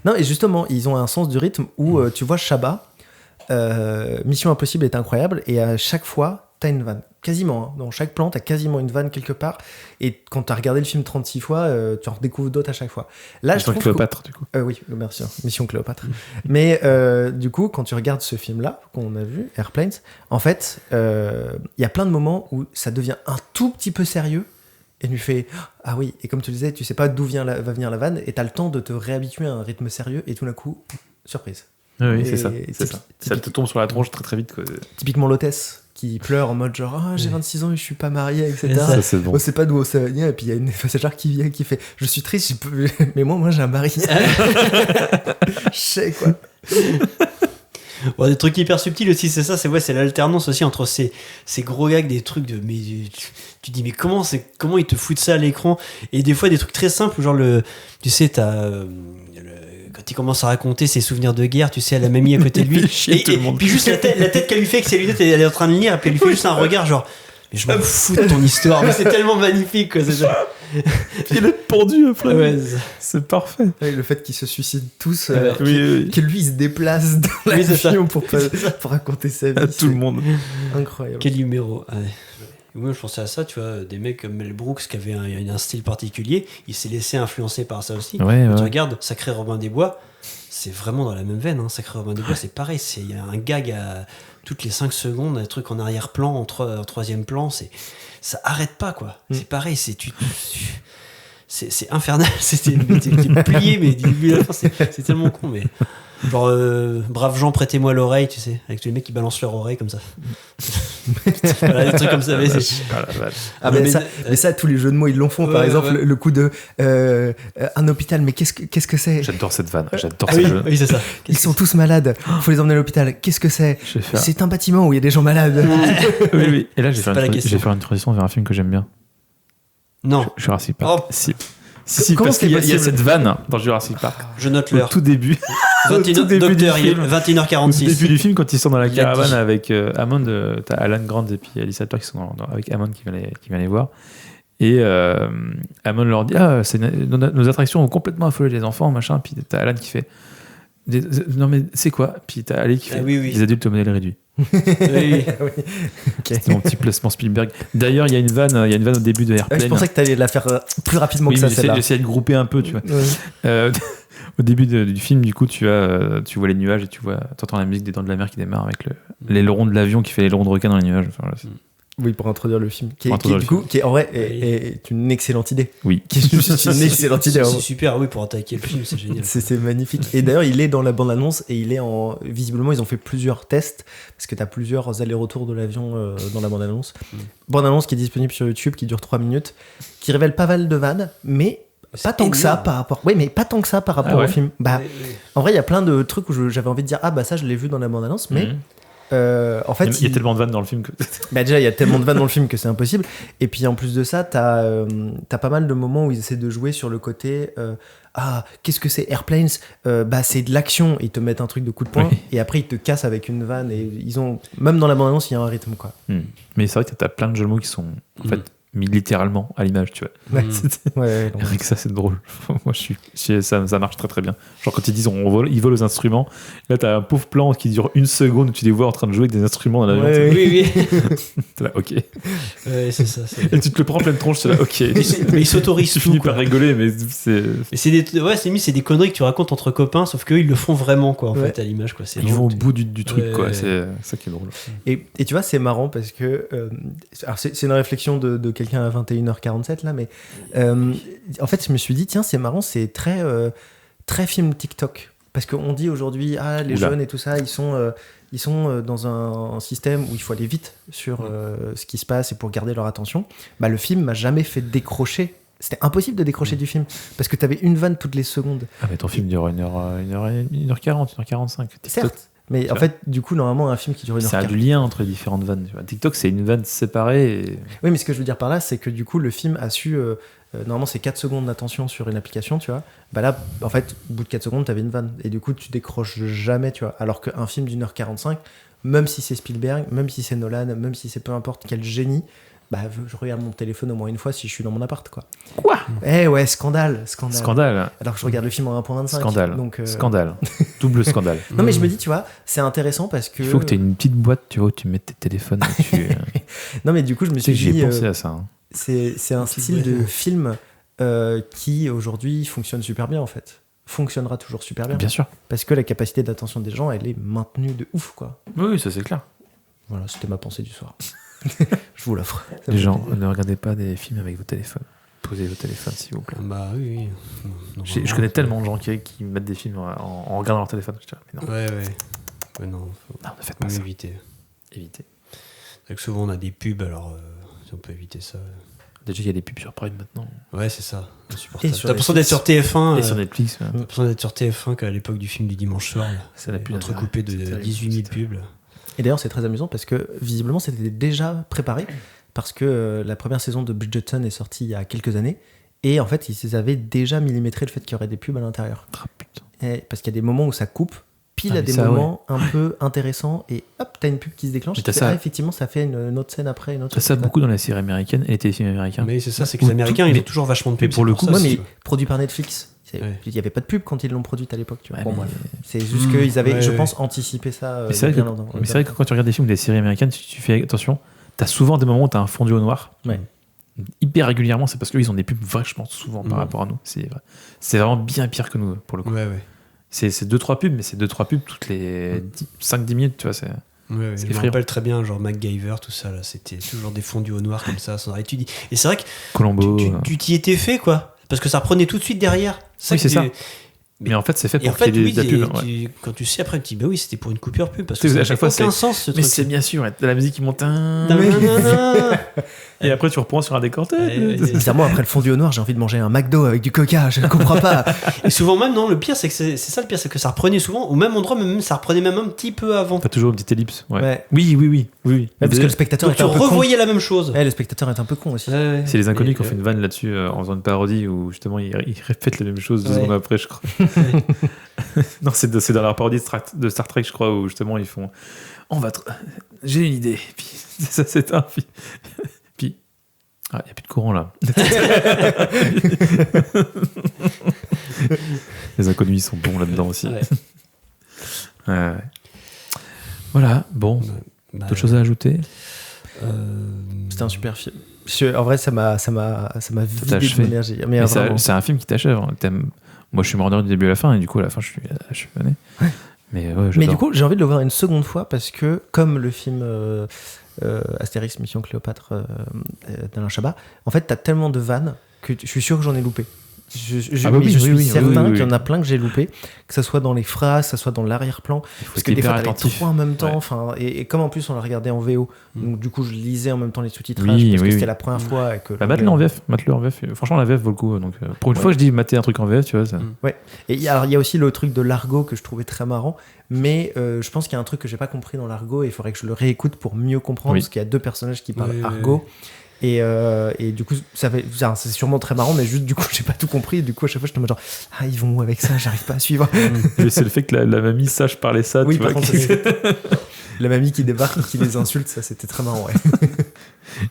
Non, et justement, ils ont un sens du rythme où tu vois Chabat, Mission Impossible est incroyable, et à chaque fois, t'as une vanne. Quasiment, hein. Dans chaque plan, t'as quasiment une vanne quelque part, et quand t'as regardé le film 36 fois, tu en redécouvres d'autres à chaque fois. Là, Mission Cléopâtre, du coup. Oui, merci, Mission Cléopâtre. Mais du coup, quand tu regardes ce film-là, qu'on a vu, Airplanes, en fait, il y a plein de moments où ça devient un tout petit peu sérieux, et lui fait ah oui, et comme tu le disais, tu sais pas d'où va venir la vanne, et t'as le temps de te réhabituer à un rythme sérieux, et tout d'un coup, surprise. Oui, c'est ça. Ça te tombe sur la tronche très très vite, quoi. Typiquement l'hôtesse qui pleure en mode genre j'ai 26 ans et je suis pas mariée, etc. Ça, c'est bon. On sait pas d'où ça vient, et puis il y a une passagère qui vient qui fait je suis triste, mais moi j'ai un mari. Je sais quoi. Bon, des trucs hyper subtils aussi, c'est ça, c'est l'alternance aussi entre ces gros gags, des trucs de mais tu dis mais comment ils te foutent ça à l'écran, et des fois des trucs très simples genre tu sais quand il commence à raconter ses souvenirs de guerre, tu sais, à la mamie à côté de lui, et puis juste la tête qu'elle lui fait avec ses lunettes, elle est en train de lire, et puis elle lui fait juste un regard genre mais je m'en fous de ton histoire, mais c'est tellement magnifique quoi, il est pendu après. Ouais, c'est parfait. Ouais, le fait qu'ils se suicident tous, que lui il se déplace dans l'avion pour raconter sa vie. À tout le monde. Incroyable. Quel numéro. Moi je pensais à ça, tu vois, des mecs comme Mel Brooks qui avait un style particulier, il s'est laissé influencer par ça aussi. Tu regardes Sacré Robin des Bois, c'est vraiment dans la même veine, hein. Sacré Robin des Bois, c'est pareil, il y a un gag à toutes les 5 secondes, un truc en arrière-plan, en troisième plan, ça arrête pas quoi. C'est pareil, c'est infernal, c'est plié, mais du début à la fin, c'est tellement con, mais genre braves gens, prêtez-moi l'oreille, tu sais, avec tous les mecs qui balancent leur oreille comme ça. Voilà, des trucs comme ça. Mais ça, tous les jeux de mots ils l'ont font. Par exemple, le coup de un hôpital, mais qu'est-ce que c'est? J'adore cette vanne, j'adore ce jeu. Oui, c'est ça. Ils sont tous malades, faut les emmener à l'hôpital. Qu'est-ce que c'est? C'est un bâtiment où il y a des gens malades. Oui. Et là, je vais faire une transition vers un film que j'aime bien. Non. Jurassic Park. Oh. Si, parce qu'il y a cette vanne dans Jurassic Park. Je note l'heure. Au tout début. 21h46. Au début du film, quand ils sont dans la caravane avec Hammond, t'as Alan Grant et puis Alice Hathaway qui sont avec Hammond qui vient les voir. Et Hammond leur dit nos attractions ont complètement affolé les enfants, machin. Puis t'as Alan qui fait non mais c'est quoi? Puis t'as Ali qui fait les adultes au modèle réduit. Oui. Okay. C'est mon petit placement Spielberg. D'ailleurs, il y a une vanne au début de Airplane. Je pensais que t'allais la faire plus rapidement que ça. J'essaie de grouper un peu, tu vois. Au début du film, du coup, tu vois les nuages et t'entends la musique des Dents de la Mer qui démarre avec l'aileron de l'avion qui fait l'aileron de requin dans les nuages. Enfin, oui, pour introduire le film, qui en vrai est une excellente idée. Oui, qui est juste une excellente idée. C'est super, oui, pour attaquer le film, c'est génial. C'est magnifique. Et d'ailleurs, il est dans la bande-annonce et visiblement, ils ont fait plusieurs tests parce que t'as plusieurs allers-retours de l'avion dans la bande-annonce. Bande-annonce qui est disponible sur YouTube, qui dure 3 minutes, qui révèle pas mal de vannes, mais pas tant que ça par rapport. Oui, mais pas tant que ça par rapport au film. En vrai, il y a plein de trucs où j'avais envie de dire ça, je l'ai vu dans la bande-annonce, mais. En fait, il y a tellement de vannes dans le film que... déjà il y a tellement de vannes dans le film que c'est impossible, et puis en plus de ça t'as pas mal de moments où ils essaient de jouer sur le côté qu'est-ce que c'est Airplanes, c'est de l'action, ils te mettent un truc de coup de poing et après ils te cassent avec une vanne, et ils ont, même dans la bande-annonce il y a un rythme quoi. Mais c'est vrai que t'as plein de jeux de mots qui sont en fait mis littéralement à l'image, tu vois. Rien que ça, c'est drôle. Moi, ça marche très très bien. Genre quand ils disent ils volent aux instruments, là t'as un pauvre plan qui dure 1 seconde où tu les vois en train de jouer avec des instruments dans l'avion. Oui. T'es là, ok. Ouais, c'est ça. Et tu te le prends en pleine tronche, t'es là, ok. Mais ils s'autorisent tout. Tu finis par rigoler, mais c'est. c'est des conneries que tu racontes entre copains, sauf qu'eux ils le font vraiment quoi, en fait, à l'image quoi. Ils vont au bout du truc quoi. C'est ça qui est drôle. Et tu vois, c'est marrant parce que alors c'est une réflexion de quelqu'un à 21h47 là, mais en fait je me suis dit tiens, c'est marrant, c'est très très film TikTok, parce qu'on dit aujourd'hui les jeunes et tout ça, ils sont dans un système où il faut aller vite sur ce qui se passe et pour garder leur attention. Le film m'a jamais fait décrocher. C'était impossible de décrocher du film parce que t'avais une vanne toutes les secondes. Mais ton film dure 1h40, 1h45. Certes. Mais en fait, du coup, normalement, un film qui dure 1h40. Ça a du lien entre les différentes vannes. Tu vois. TikTok, c'est une vanne séparée. Et... Oui, mais ce que je veux dire par là, c'est que du coup, le film a su. Normalement, c'est 4 secondes d'attention sur une application, tu vois. Bah là, en fait, au bout de 4 secondes, t'avais une vanne. Et du coup, tu décroches jamais, tu vois. Alors qu'un film d'1h45, même si c'est Spielberg, même si c'est Nolan, même si c'est peu importe quel génie, bah, je regarde mon téléphone au moins une fois si je suis dans mon appart, quoi. Quoi ? Eh ouais, scandale. Scandale. Alors que je regarde le film en 1.25. Scandale. Donc, Scandale. Double scandale. Non, mais je me dis, tu vois, c'est intéressant parce que. Il faut que tu aies une petite boîte, tu vois, où tu mets tes téléphones dessus. Non, mais du coup, je me suis dit. J'y ai pensé à ça. Hein. C'est un style de film qui, aujourd'hui, fonctionne super bien, en fait. Fonctionnera toujours super bien. Bien sûr. Parce que la capacité d'attention des gens, elle est maintenue de ouf, quoi. Oui, ça c'est clair. Voilà, c'était ma pensée du soir. Je vous l'offre. Les gens, ne regardez pas des films avec vos téléphones. Posez vos téléphones, s'il vous plaît. Bah oui. Je connais tellement de gens qui mettent des films en regardant leur téléphone. Je dirais, mais non. Ouais, non. Non, ne faites pas ça. Éviter. Évitez. C'est vrai que souvent on a des pubs, alors si on peut éviter ça. Déjà, il y a des pubs sur Prime maintenant. Ouais, c'est ça. Et T'as l'impression d'être sur TF1. Et sur Netflix. T'as l'impression d'être sur TF1 qu'à l'époque du film du dimanche soir. Là. Ça n'a plus entrecoupé de 18 000 pubs. Et d'ailleurs, c'est très amusant parce que visiblement, c'était déjà préparé. Parce que la première saison de Bridgerton est sortie il y a quelques années. Et en fait, ils avaient déjà millimétré le fait qu'il y aurait des pubs à l'intérieur. Oh, putain. Et parce qu'il y a des moments où ça coupe, pile à des ça, moments un peu intéressants. Et hop, t'as une pub qui se déclenche. Mais ça, effectivement, ça fait une autre scène après. T'as ça beaucoup dans les séries américaines et les téléfilms américains. Mais c'est ça, c'est que les Américains, ils ont toujours vachement de pubs. Mais pour le coup, mais produit par Netflix. Il n'y avait pas de pub quand ils l'ont produite à l'époque. Tu vois. Ouais, bon, bref. C'est juste qu'ils avaient, je pense, anticipé ça. Mais c'est vrai que quand tu regardes des films ou des séries américaines, si tu fais attention, t'as souvent des moments où t'as un fondu au noir. Ouais. Hyper régulièrement, c'est parce qu'ils ont des pubs vachement souvent par rapport à nous. C'est vraiment bien pire que nous, pour le coup. Ouais. C'est 2-3 pubs, mais c'est 2-3 pubs toutes les 5-10 minutes, tu vois. C'est je me rappelle très bien, genre MacGyver, tout ça, là, c'était toujours des fondus au noir comme ça, sans arrêt. Et c'est vrai que Colombo. Tu t'y étais fait, quoi. Parce que ça reprenait tout de suite derrière. Oui, c'est ça. Mais en fait, c'est fait pour qu'il y ait de la pub. Quand tu sais après, tu dis, bah oui, c'était pour une coupure pub. Parce que ça à chaque fois, aucun sens, ce mais truc. c'est bien sûr, t'as la musique qui monte. Et après, tu reprends sur un décor. Bizarrement, après le fondu au noir, j'ai envie de manger un McDo avec du coca, je ne comprends pas. Et souvent, même, non, le pire, c'est que c'est ça le pire, c'est que ça reprenait souvent, au même endroit, mais même ça reprenait même un petit peu avant. T'as toujours une petite ellipse. Ouais. Oui. Parce que le spectateur donc est un peu con. Tu revoyais la même chose. Le spectateur est un peu con aussi. C'est les inconnus qui ont fait une vanne là-dessus en faisant une parodie où justement ils répètent la même chose 2 secondes après, je crois. Non, c'est dans leur parodie de Star Trek, je crois, où justement ils font j'ai une idée. Puis ça s'éteint. Puis il n'y a plus de courant là. Les inconnus ils sont bons là-dedans aussi. Ouais. Voilà, bon. D'autres choses à ajouter? C'était un super film. En vrai, ça m'a vidé de mon énergie. Mais c'est un film qui t'achève. Moi, je suis mort du début à la fin, et du coup, à la fin, je suis achevé. Ouais. Mais du coup, j'ai envie de le voir une seconde fois parce que, comme le film Astérix Mission Cléopâtre d'Alain Chabat, en fait, t'as tellement de vannes que je suis sûr que j'en ai loupé. Je suis certain qu'il y en a plein que j'ai loupé, que ce soit dans les phrases, que ce soit dans l'arrière-plan, parce que des fois t'avais trois en même temps, et comme en plus on l'a regardé en VO, donc du coup je lisais en même temps les sous-titrages parce que c'était la première fois que mate-le en VF. Franchement la VF vaut le coup, donc pour une fois je dis mater un truc en VF, tu vois ça. Ouais. Et il y a aussi le truc de l'argot que je trouvais très marrant, mais je pense qu'il y a un truc que j'ai pas compris dans l'argot et il faudrait que je le réécoute pour mieux comprendre, parce qu'il y a 2 personnages qui parlent argot. Et du coup, c'est sûrement très marrant, mais juste du coup, j'ai pas tout compris. Et du coup, à chaque fois, je me genre, ils vont où avec ça? J'arrive pas à suivre. C'est le fait que la mamie sache parler ça. Oui, tu par vois, contre, la mamie qui débarque et qui les insulte, ça c'était très marrant. Ouais.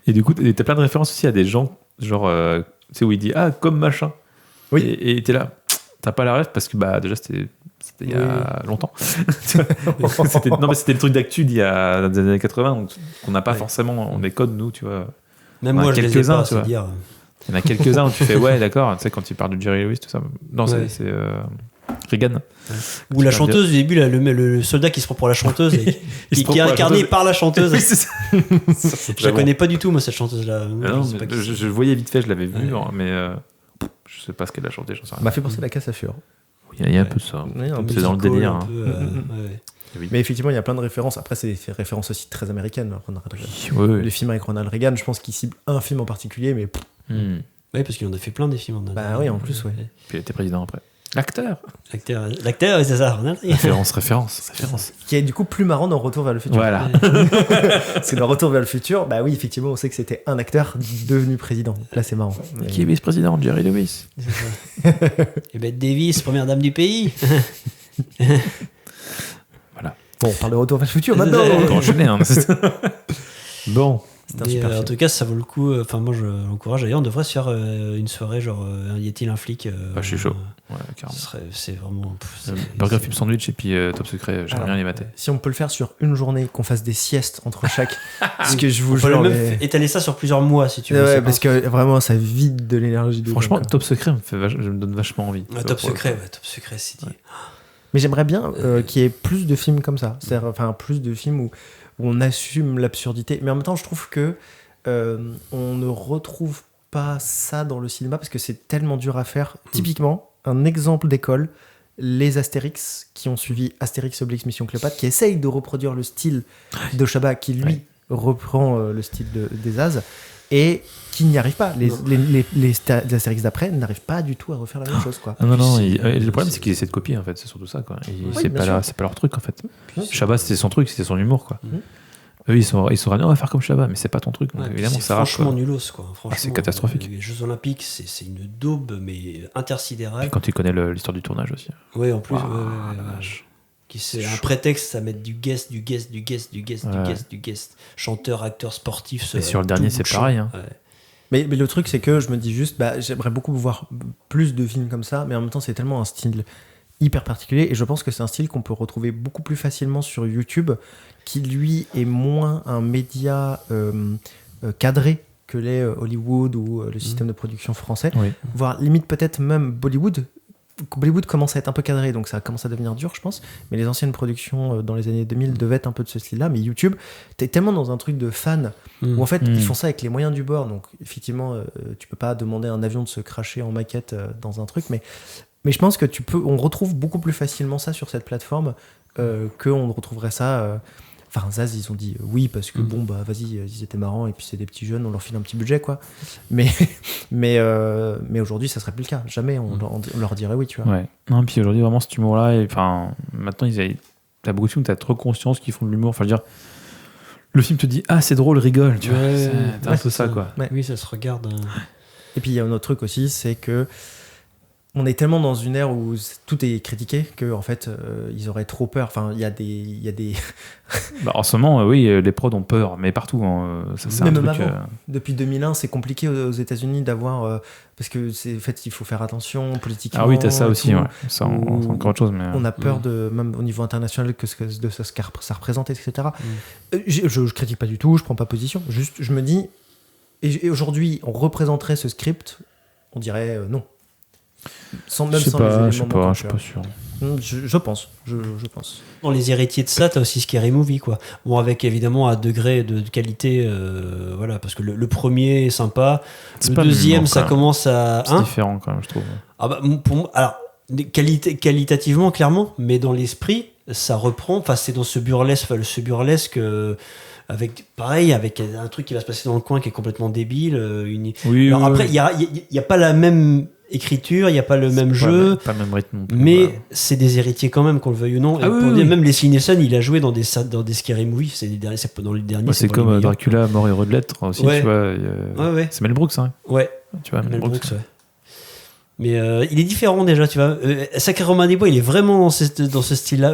Et du coup, t'as plein de références aussi à des gens, genre, tu sais, où il dit comme machin. Oui. Et t'es là, t'as pas la ref parce que déjà c'était il y a longtemps. Non, mais c'était le truc d'actu d'il y a dans les années 80, donc on n'a pas forcément, on est code nous, tu vois. Même moi, je les ai pas, c'est dire. Il y en a quelques-uns où tu fais ouais, d'accord, tu sais, quand il parle de Jerry Lewis, tout ça. Non, c'est Reagan. Ou la chanteuse, au début, là, le soldat qui se prend pour la chanteuse et qui est incarné par la chanteuse. Oui, c'est ça. Je la connais pas du tout, moi, cette chanteuse-là. Je voyais vite fait, je l'avais vu, mais je sais pas ce qu'elle a chanté, j'en sais rien. M'a fait penser à la casse à fure. Il y a un peu ça. C'est dans le délire. Oui. Mais effectivement, il y a plein de références. Après, c'est des références aussi très américaines. Les films avec Ronald Reagan, je pense qu'il cible un film en particulier, mais. Oui, parce qu'il en a fait plein des films. Oui, en plus, ouais. Puis il était président après. L'acteur. L'acteur, c'est ça. Référence. Qui est du coup plus marrant dans Retour vers le futur. Voilà. Parce que dans Retour vers le futur, bah oui, effectivement, on sait que c'était un acteur devenu président. Là, c'est marrant. Qui est vice-président? Jerry Lewis. Et Bette Davis, première dame du pays. Voilà. Bon, on parle de Retour vers le futur maintenant. On peut enchaîner. Hein. Bon. C'est un super en film. tout cas, ça vaut le coup. Enfin, moi, je l'encourage. D'ailleurs, on devrait se faire une soirée, genre, y a-t-il un flic Je suis chaud. Ouais, carrément. C'est vraiment. Burger Film Sandwich et puis Top Secret, j'aimerais bien les mater. Si on peut le faire sur une journée, qu'on fasse des siestes entre chaque. Parce que je vous On peut jure. même étaler ça sur plusieurs mois, si tu veux. Ouais, parce que vraiment, ça vide de l'énergie. Franchement, gens, Top Secret me donne vachement envie. Top Secret, c'est dit. Mais j'aimerais bien qu'il y ait plus de films comme ça. C'est-à-dire, enfin, plus de films où on assume l'absurdité. Mais en même temps, je trouve que on ne retrouve pas ça dans le cinéma parce que c'est tellement dur à faire. Typiquement, un exemple d'école, les Astérix qui ont suivi Astérix Obélix Mission Cléopâtre, qui essayent de reproduire le style de Chabat, qui lui reprend le style des As, et qui n'y arrivent pas. Les Astérix d'après n'arrivent pas du tout à refaire la même chose, quoi. Non, le problème c'est qu'ils essaient de copier, en fait, c'est surtout ça, quoi. C'est pas leur truc, en fait. Chabat, c'était son truc, c'était son humour, quoi. Eux, ils sont on va faire comme Chabat, mais c'est pas ton truc. Donc, évidemment, ça franchement nulos, quoi. C'est catastrophique. Les Jeux Olympiques, c'est une daube, mais intersidérale. Et quand tu connais l'histoire du tournage aussi. Oui, en plus. La vache. C'est un prétexte à mettre du guest. Chanteur, acteur, sportif. Et sur le dernier, c'est pareil. Hein. Mais le truc, c'est que je me dis juste, j'aimerais beaucoup voir plus de films comme ça, mais en même temps, c'est tellement un style hyper particulier, et je pense que c'est un style qu'on peut retrouver beaucoup plus facilement sur YouTube, qui lui est moins un média cadré que l'est Hollywood ou le système de production français, voire limite peut-être même Bollywood. Bollywood commence à être un peu cadré, donc ça commence à devenir dur, je pense, mais les anciennes productions dans les années 2000 devaient être un peu de ce style-là. Mais YouTube, t'es tellement dans un truc de fan où en fait ils font ça avec les moyens du bord, donc effectivement tu peux pas demander à un avion de se cracher en maquette dans un truc, mais je pense que on retrouve beaucoup plus facilement ça sur cette plateforme qu'on retrouverait ça. Enfin, Zaz, ils ont dit oui, parce que bon, bah vas-y, ils étaient marrants, et puis c'est des petits jeunes, on leur file un petit budget, quoi. Mais aujourd'hui, ça serait plus le cas. Jamais on leur dirait oui, tu vois. Ouais. Non, puis aujourd'hui, vraiment, cet humour-là, maintenant, t'as beaucoup de films où t'as trop conscience qu'ils font de l'humour. Enfin, je veux dire, le film te dit, ah, c'est drôle, rigole, tu vois. T'as un peu ça, quoi. Ouais. Oui, ça se regarde. Et puis, il y a un autre truc aussi, c'est que on est tellement dans une ère où tout est critiqué que en fait ils auraient trop peur. Enfin, il y a des en ce moment, oui, les prods ont peur, mais partout. Hein, ça, c'est même un truc. Avant, depuis 2001, c'est compliqué aux États-Unis d'avoir parce que en fait, il faut faire attention politiquement. Ah oui, t'as ça aussi. Ouais. Ça, c'est encore autre chose, mais on a peur même au niveau international de ce que ça représente, etc. Je critique pas du tout, je prends pas position. Juste, je me dis, et aujourd'hui, on représenterait ce script, on dirait non. Je suis pas sûr. Je pense. Dans les héritiers de ça, t'as aussi Scary Movie, quoi. Bon, avec évidemment un degré de qualité, voilà, parce que le premier est sympa, le deuxième, ça commence à. C'est différent quand même, je trouve. Ah bah, pour moi, alors, qualitativement, clairement, mais dans l'esprit, ça reprend. Enfin, c'est dans ce burlesque. Avec un truc qui va se passer dans le coin qui est complètement débile. Après, il y a pas la même écriture, il n'y a pas le même jeu, pas le même rythme non plus, mais c'est des héritiers quand même, qu'on le veuille ou non. Même les Cinéson, il a joué dans des Scary Movies, c'est dans les derniers. C'est comme Dracula, Mort et Heureux de l'être aussi, tu vois. C'est Mel Brooks, hein. Ouais. Tu vois, Mel Brooks. Ouais. Mais il est différent déjà, tu vois. Sacré Romain des Bois, il est vraiment dans ce style-là.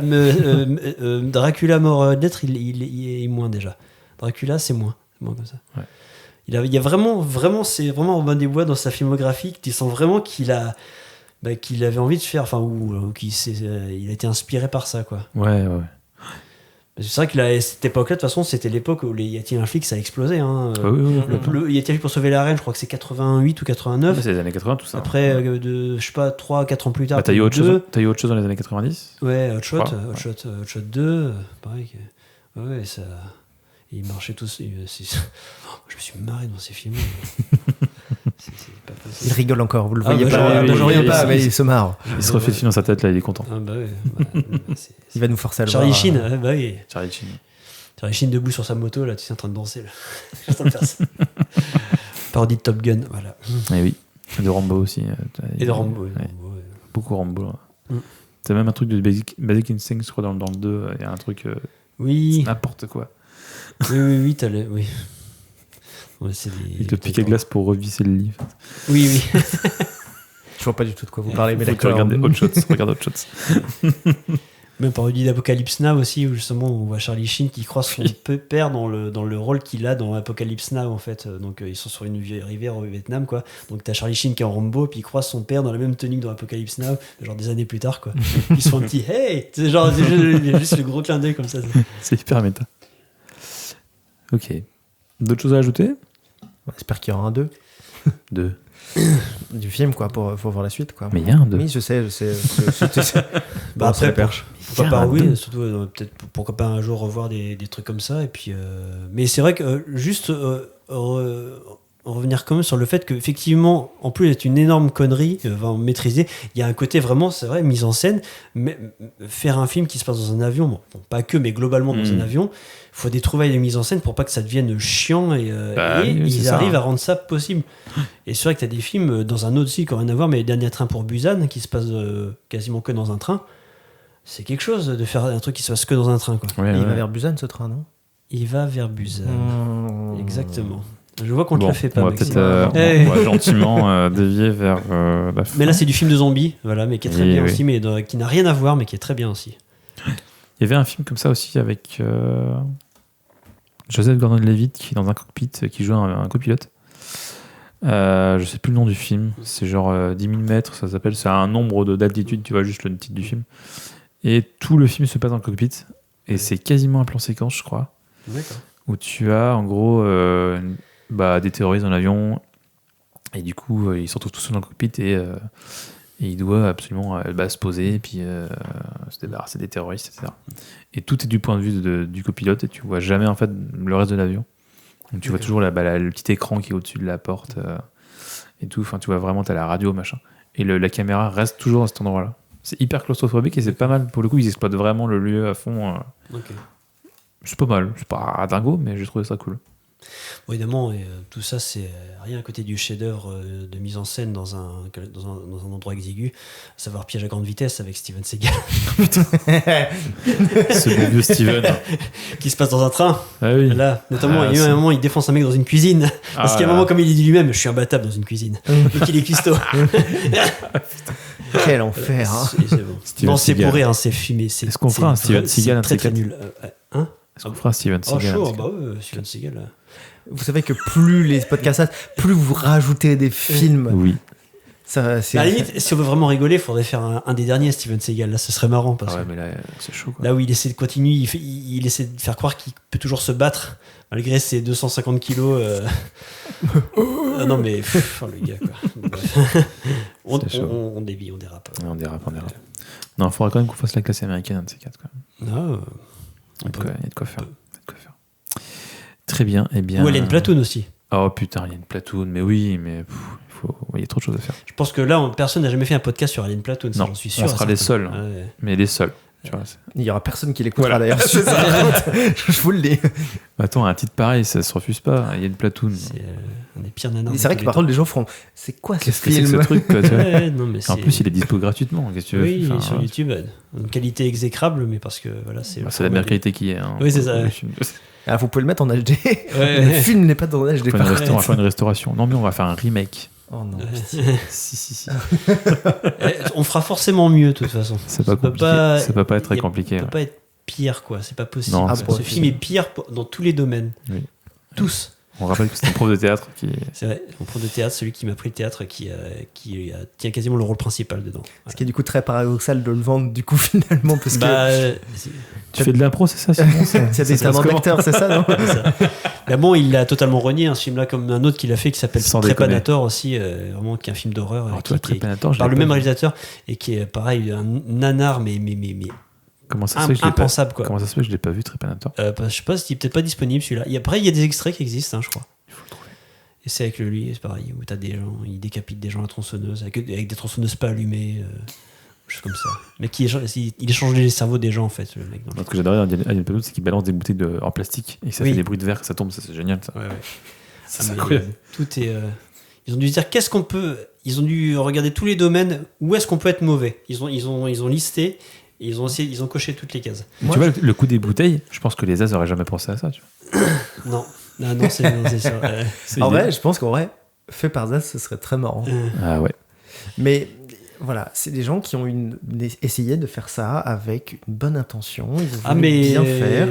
Dracula, Mort et Heureux de l'être, il est moins déjà. Dracula, c'est moins comme ça. Ouais. Il y a vraiment, c'est vraiment Robin des Bois dans sa filmographie, tu sens vraiment qu'il avait envie de faire, enfin, ou il a été inspiré par ça, quoi. Ouais. C'est vrai que cette époque-là, de toute façon, c'était l'époque où les Y a-t-il un flic, ça a explosé. Hein. Le Y a-t-il un flic pour sauver la reine, je crois que c'est 88 ou 89. Ouais, c'est les années 80, tout ça. Après, je sais pas, 3-4 ans plus tard. T'as eu autre chose dans les années 90 ? Ouais, Hot Shot 2, pareil. Ouais, ça. Il marchait tous. Je me suis marré dans ces films. C'est pas possible. Il rigole encore, vous le voyez pas. Je reviens pas, mais il se marre. Il se refait le film dans sa tête, là, il est content. Ah bah oui. Il va nous forcer à le voir. Charlie Sheen, bah oui. Charlie Sheen debout sur sa moto, là, tu sais, en train de danser. Là. Je suis en train de faire ça. Parodie de Top Gun, voilà. Et oui. De Rambo aussi. Et de Rambo. beaucoup Rambo. Là. T'as même un truc de Basic Instinct, je crois, dans le 2. Il y a un truc. Oui. C'est n'importe quoi. Oui, oui. Ouais, il te pique la glace pour revisser le lit. Oui. Je vois pas du tout de quoi vous parlez, mais d'accord. Regarde Hot Shots. Même parodie d'Apocalypse Now aussi, où justement on voit Charlie Sheen qui croise son père dans le rôle qu'il a dans Apocalypse Now en fait. Donc ils sont sur une rivière au Vietnam quoi. Donc t'as Charlie Sheen qui est en Rambo, puis il croise son père dans la même tenue que dans Apocalypse Now, genre des années plus tard quoi. Ils se font un petit hey, c'est genre juste le gros clin d'œil comme ça. C'est hyper méta. Ok. D'autres choses à ajouter? J'espère qu'il y aura un 2. 2. Du film quoi, pour voir la suite quoi. Mais il y a un 2. Oui, je sais. Bah après, perche. pourquoi pas, oui, surtout peut-être pourquoi pas un jour revoir des trucs comme ça. Et puis, mais c'est vrai que juste revenir quand même sur le fait qu'effectivement, en plus d'être une énorme connerie, maîtriser, il y a un côté vraiment, c'est vrai, mise en scène. Mais faire un film qui se passe dans un avion, bon, pas que, mais globalement dans un avion, il faut des trouvailles de mise en scène pour pas que ça devienne chiant et ils arrivent à rendre ça possible. Et c'est vrai que tu as des films dans un autre site qui n'ont rien à voir, mais Les Derniers Trains pour Busan, qui se passe quasiment que dans un train. C'est quelque chose de faire un truc qui se passe que dans un train. Quoi. Il va vers Busan ce train, non? Il va vers Busan. Exactement. Je vois qu'on te la fait pas. On va peut-être gentiment dévier vers la fin. Mais là, c'est du film de zombies, voilà, mais qui est très bien aussi, mais qui n'a rien à voir, mais qui est très bien aussi. Il y avait un film comme ça aussi avec Joseph Gordon-Levitt qui est dans un cockpit, qui joue un copilote. Je sais plus le nom du film. C'est genre 10 000 mètres, ça s'appelle. C'est un nombre d'altitude, tu vois juste le titre du film. Et tout le film se passe dans le cockpit. Et c'est quasiment un plan séquence, je crois. D'accord. Où tu as en gros des terroristes dans l'avion. Et du coup, ils se retrouvent tous dans le cockpit et il doit absolument se poser et puis se débarrasser des terroristes, etc. Et tout est du point de vue du copilote et tu vois jamais en fait le reste de l'avion. Donc tu vois toujours le petit écran qui est au-dessus de la porte et tout. Enfin, tu vois vraiment, tu as la radio, machin. Et la caméra reste toujours à cet endroit-là. C'est hyper claustrophobique et c'est pas mal. Pour le coup, ils exploitent vraiment le lieu à fond. C'est pas mal. C'est pas dingo, mais j'ai trouvé ça cool. Bon, évidemment, tout ça, c'est rien à côté du chef-d'œuvre de mise en scène dans un endroit exigu, à savoir Piège à grande vitesse avec Steven Seagal. Ce bon vieux Steven. Qui se passe dans un train. Ah oui. Là, notamment, il y a eu un moment, il défonce un mec dans une cuisine. Parce qu'il y a un moment, comme il dit lui-même, je suis imbattable dans une cuisine. Donc il est cuistot. Quel enfer. C'est bon. Non, c'est pour rire, c'est fumé. Est-ce qu'on fera un Steven Seagal très nul. Est-ce qu'on fera un Steven Seagal? Oh, bah ouais, Steven Seagal. Vous savez que plus les podcasts, plus vous rajoutez des films. Oui. Ça, à la limite, si on veut vraiment rigoler, il faudrait faire un des derniers Steven Seagal. Là, ce serait marrant. Parce mais là, c'est chaud. Quoi. Là où il essaie de continuer, il essaie de faire croire qu'il peut toujours se battre, malgré ses 250 kilos. Non, mais le gars, quoi. On dévie, on dérape. On dérape. Non, il faudra quand même qu'on fasse la classe américaine, un de ces quatre. Quand même. Non, il y a de quoi faire. Très bien. Eh bien. Ou il y a une platoon aussi. Oh putain, il y a une platoon, mais oui, mais il y a trop de choses à faire. Je pense que là, personne n'a jamais fait un podcast sur Alien Platoon, non, j'en suis sûr. On sera les seuls, mais les seuls. Tu vois, il y aura personne qui l'écoutera d'ailleurs. C'est ça. Je vous le dis. Attends, un titre pareil, ça se refuse pas. Il y a une platoon. C'est un des pires nanars. C'est vrai que par contre, les gens feront. C'est quoi ce film? Qu'est-ce que c'est ce truc quoi, tu vois non, mais en plus, il est dispo gratuitement. Qu'est-ce que tu veux? Oui, sur YouTube. Une qualité exécrable, mais parce que voilà, c'est la meilleure qualité qui est. Hein, oui, c'est ça. Alors, vous pouvez le mettre en HD. Le film n'est pas dans HD. On va faire une restauration. Non, mais on va faire un remake. Oh non. Si. On fera forcément mieux, de toute façon. C'est pas compliqué. Ça peut pas être très compliqué. Ça peut pas être pire, quoi. C'est pas possible. Non, ce film est pire dans tous les domaines. Oui. Tous. On rappelle que c'est un prof de théâtre qui. C'est vrai, mon prof de théâtre, celui qui m'a appris le théâtre, qui tient quasiment le rôle principal dedans. Voilà. Ce qui est du coup très paradoxal de le vendre, du coup, finalement, parce que. Tu fais de l'impro, c'est ça, Simon? C'est des talents d'acteur, c'est ça, non? Mais bon, il l'a totalement renié, ce film-là, comme un autre qu'il a fait qui s'appelle Trépanator aussi, vraiment, qui est un film d'horreur. Par le même réalisateur, et qui est pareil, un nanar, mais comment ça se fait impensable, quoi. Comment ça se fait que je l'ai pas vu, Trépanator? Je sais pas, il est peut-être pas disponible celui-là. Après, il y a des extraits qui existent, je crois. Il faut le trouver. Et c'est avec lui, c'est pareil, où t'as des gens, il décapite des gens à la tronçonneuse, avec des tronçonneuses pas allumées, choses comme ça. Mais il échange les cerveaux des gens, en fait, le mec. Ce que j'adorais dans Alien Platoon, c'est qu'il balance des bouteilles en plastique et ça fait des bruits de verre, ça tombe, ça c'est génial, ça. Ouais. C'est incroyable. Tout est. Ils ont dû se dire qu'est-ce qu'on peut. Ils ont dû regarder tous les domaines où est-ce qu'on peut être mauvais. Ils ont listé et ils ont coché toutes les cases. Tu vois, le coup des bouteilles, je pense que les As auraient jamais pensé à ça. Tu vois. Non, c'est sûr. En vrai, je pense qu'en vrai, fait par Zaz, ce serait très marrant. Ah ouais. Mais voilà, c'est des gens qui ont essayé de faire ça avec une bonne intention. Ils ont voulu bien faire.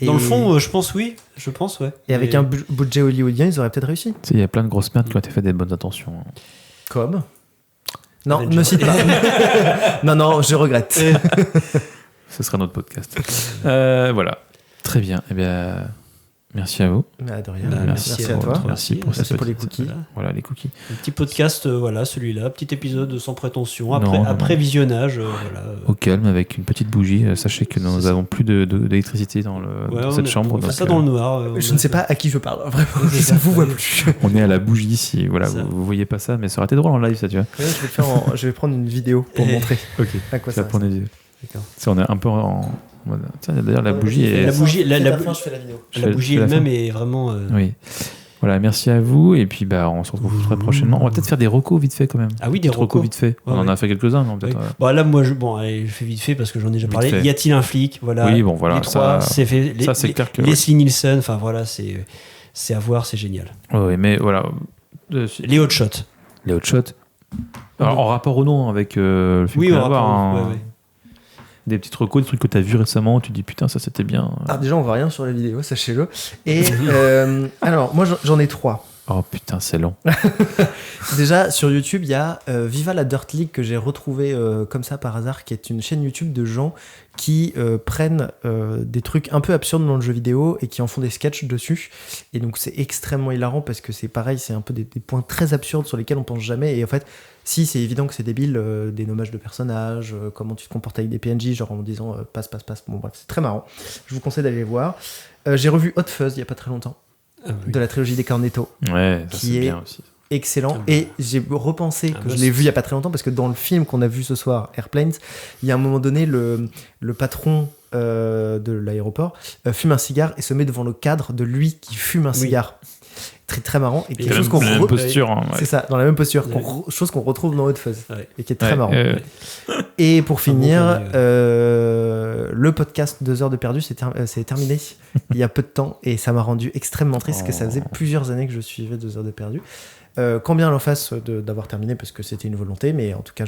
Dans le fond, je pense oui. Je pense, ouais. Et avec un budget hollywoodien, ils auraient peut-être réussi. Il y a plein de grosses merdes qui ont été faites des bonnes intentions. Comme non, ne cite pas. non, je regrette. Ce sera notre podcast. Voilà. Très bien. Eh bien, merci à vous. De rien. Merci à toi. Merci pour les cookies. Voilà, les cookies. Un petit podcast, celui-là. Petit épisode sans prétention. Après visionnage. Au calme, avec une petite bougie. Sachez que nous avons plus d'électricité dans cette chambre. On fait ça dans le noir. Je ne sais pas à qui je parle. Vraiment, je ne vous vois plus. On est à la bougie ici. Voilà, vous voyez pas ça, mais ça aurait été drôle en live, ça, tu vois. Ouais, je vais prendre une vidéo pour montrer. Ok. À quoi ça prendre des vidéos. On est un peu en tiens, d'ailleurs, la bougie est. La bougie elle-même est vraiment. Oui. Voilà, merci à vous. Et puis, on se retrouve très prochainement. On va peut-être faire des recos vite fait quand même. Ah oui, des recos vite fait. On en a fait quelques-uns, non peut-être. Oui. Là, moi, je fais vite fait parce que j'en ai déjà parlé. Y a-t-il un flic? Voilà. Oui, bon, voilà. Les trois, c'est fait. Ça, c'est clair que. Leslie Nielsen, enfin voilà, c'est à voir, c'est génial. Oui, mais voilà. Les hot shots. Les hot shots. Alors, en rapport au nom avec le film. Oui, en rapport. Des petites recos, des trucs que tu as vu récemment, tu dis putain, ça c'était bien. Alors déjà, on voit rien sur la vidéo, sachez-le. Et alors, moi j'en ai 3. Oh putain, c'est long. Déjà, sur YouTube, il y a Viva la Dirt League que j'ai retrouvé comme ça par hasard, qui est une chaîne YouTube de gens qui prennent des trucs un peu absurdes dans le jeu vidéo et qui en font des sketchs dessus. Et donc c'est extrêmement hilarant parce que c'est pareil, c'est un peu des points très absurdes sur lesquels on pense jamais. Et en fait, si c'est évident que c'est débile, des nommages de personnages, comment tu te comportes avec des PNJ, genre en disant passe. Bon bref, c'est très marrant. Je vous conseille d'aller les voir. J'ai revu Hot Fuzz il y a pas très longtemps. De la trilogie des Cornetto, ouais, ça, qui c'est est bien aussi. Excellent. Et j'ai repensé que je l'ai vu il y a pas très longtemps parce que dans le film qu'on a vu ce soir, Airplanes, il y a un moment donné le patron de l'aéroport fume un cigare et se met devant le cadre de lui qui fume un cigare. Très très marrant et quelque chose qu'on même posture, hein, ouais. C'est ça, dans la même posture, chose qu'on retrouve dans Hot Fuzz et qui est très marrant. Et pour finir, le podcast 2 heures de perdu c'est terminé il y a peu de temps et ça m'a rendu extrêmement triste parce que ça faisait plusieurs années que je suivais 2 heures de perdu. Quand bien l'en face d'avoir terminé parce que c'était une volonté, mais en tout cas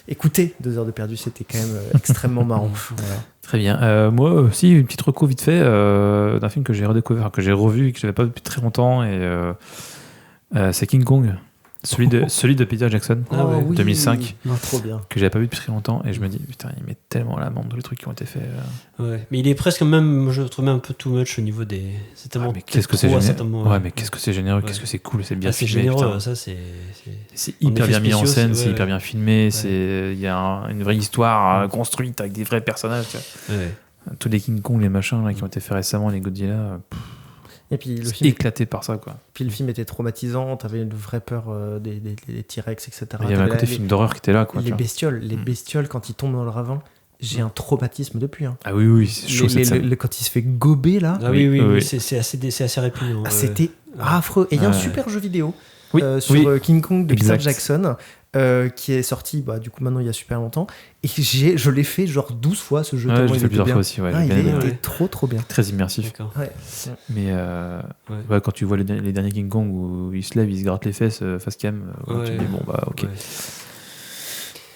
écouter 2 heures de perdu, c'était quand même extrêmement marrant. Voilà. Très bien. Moi aussi, une petite reco vite fait d'un film que j'ai redécouvert, que j'ai revu et que j'avais pas vu depuis très longtemps, et c'est King Kong. Celui de Peter Jackson, 2005, trop bien. que j'avais pas vu depuis très longtemps, et je me dis putain, il met tellement la bande les trucs qui ont été faits. Ouais, mais il est presque même, je le trouvais un peu too much au niveau des. C'est tellement. Mais qu'est-ce que c'est généreux. Ouais, mais qu'est-ce que c'est généreux, qu'est-ce que c'est cool, c'est bien filmé. C'est généreux, putain. Ça c'est hyper bien mis en scène, c'est hyper bien filmé, Ouais. il y a une vraie histoire construite avec des vrais personnages. Tu vois. Ouais. Tous les King Kong, les machins là, qui ont été faits récemment, les Godzilla. Et puis le film éclaté par ça, quoi. Puis le film était traumatisant, t'avais une vraie peur des T-Rex, etc. Il y avait un côté film d'horreur qui était là, quoi. Les bestioles quand ils tombent dans le ravin, j'ai un traumatisme depuis. Hein. Ah oui, c'est chaud cette scène. Quand il se fait gober là. Ah oui. C'est assez répugnant. C'était affreux. Et il y a un super jeu vidéo sur King Kong de Peter Jackson. Qui est sorti du coup maintenant il y a super longtemps et je l'ai fait genre 12 fois ce jeu. Je l'ai fait plusieurs fois aussi. Il était trop bien, très immersif. Ouais. Mais quand tu vois les derniers King Kong où il se lève, il se gratte les fesses face cam, tu te dis bon bah ok.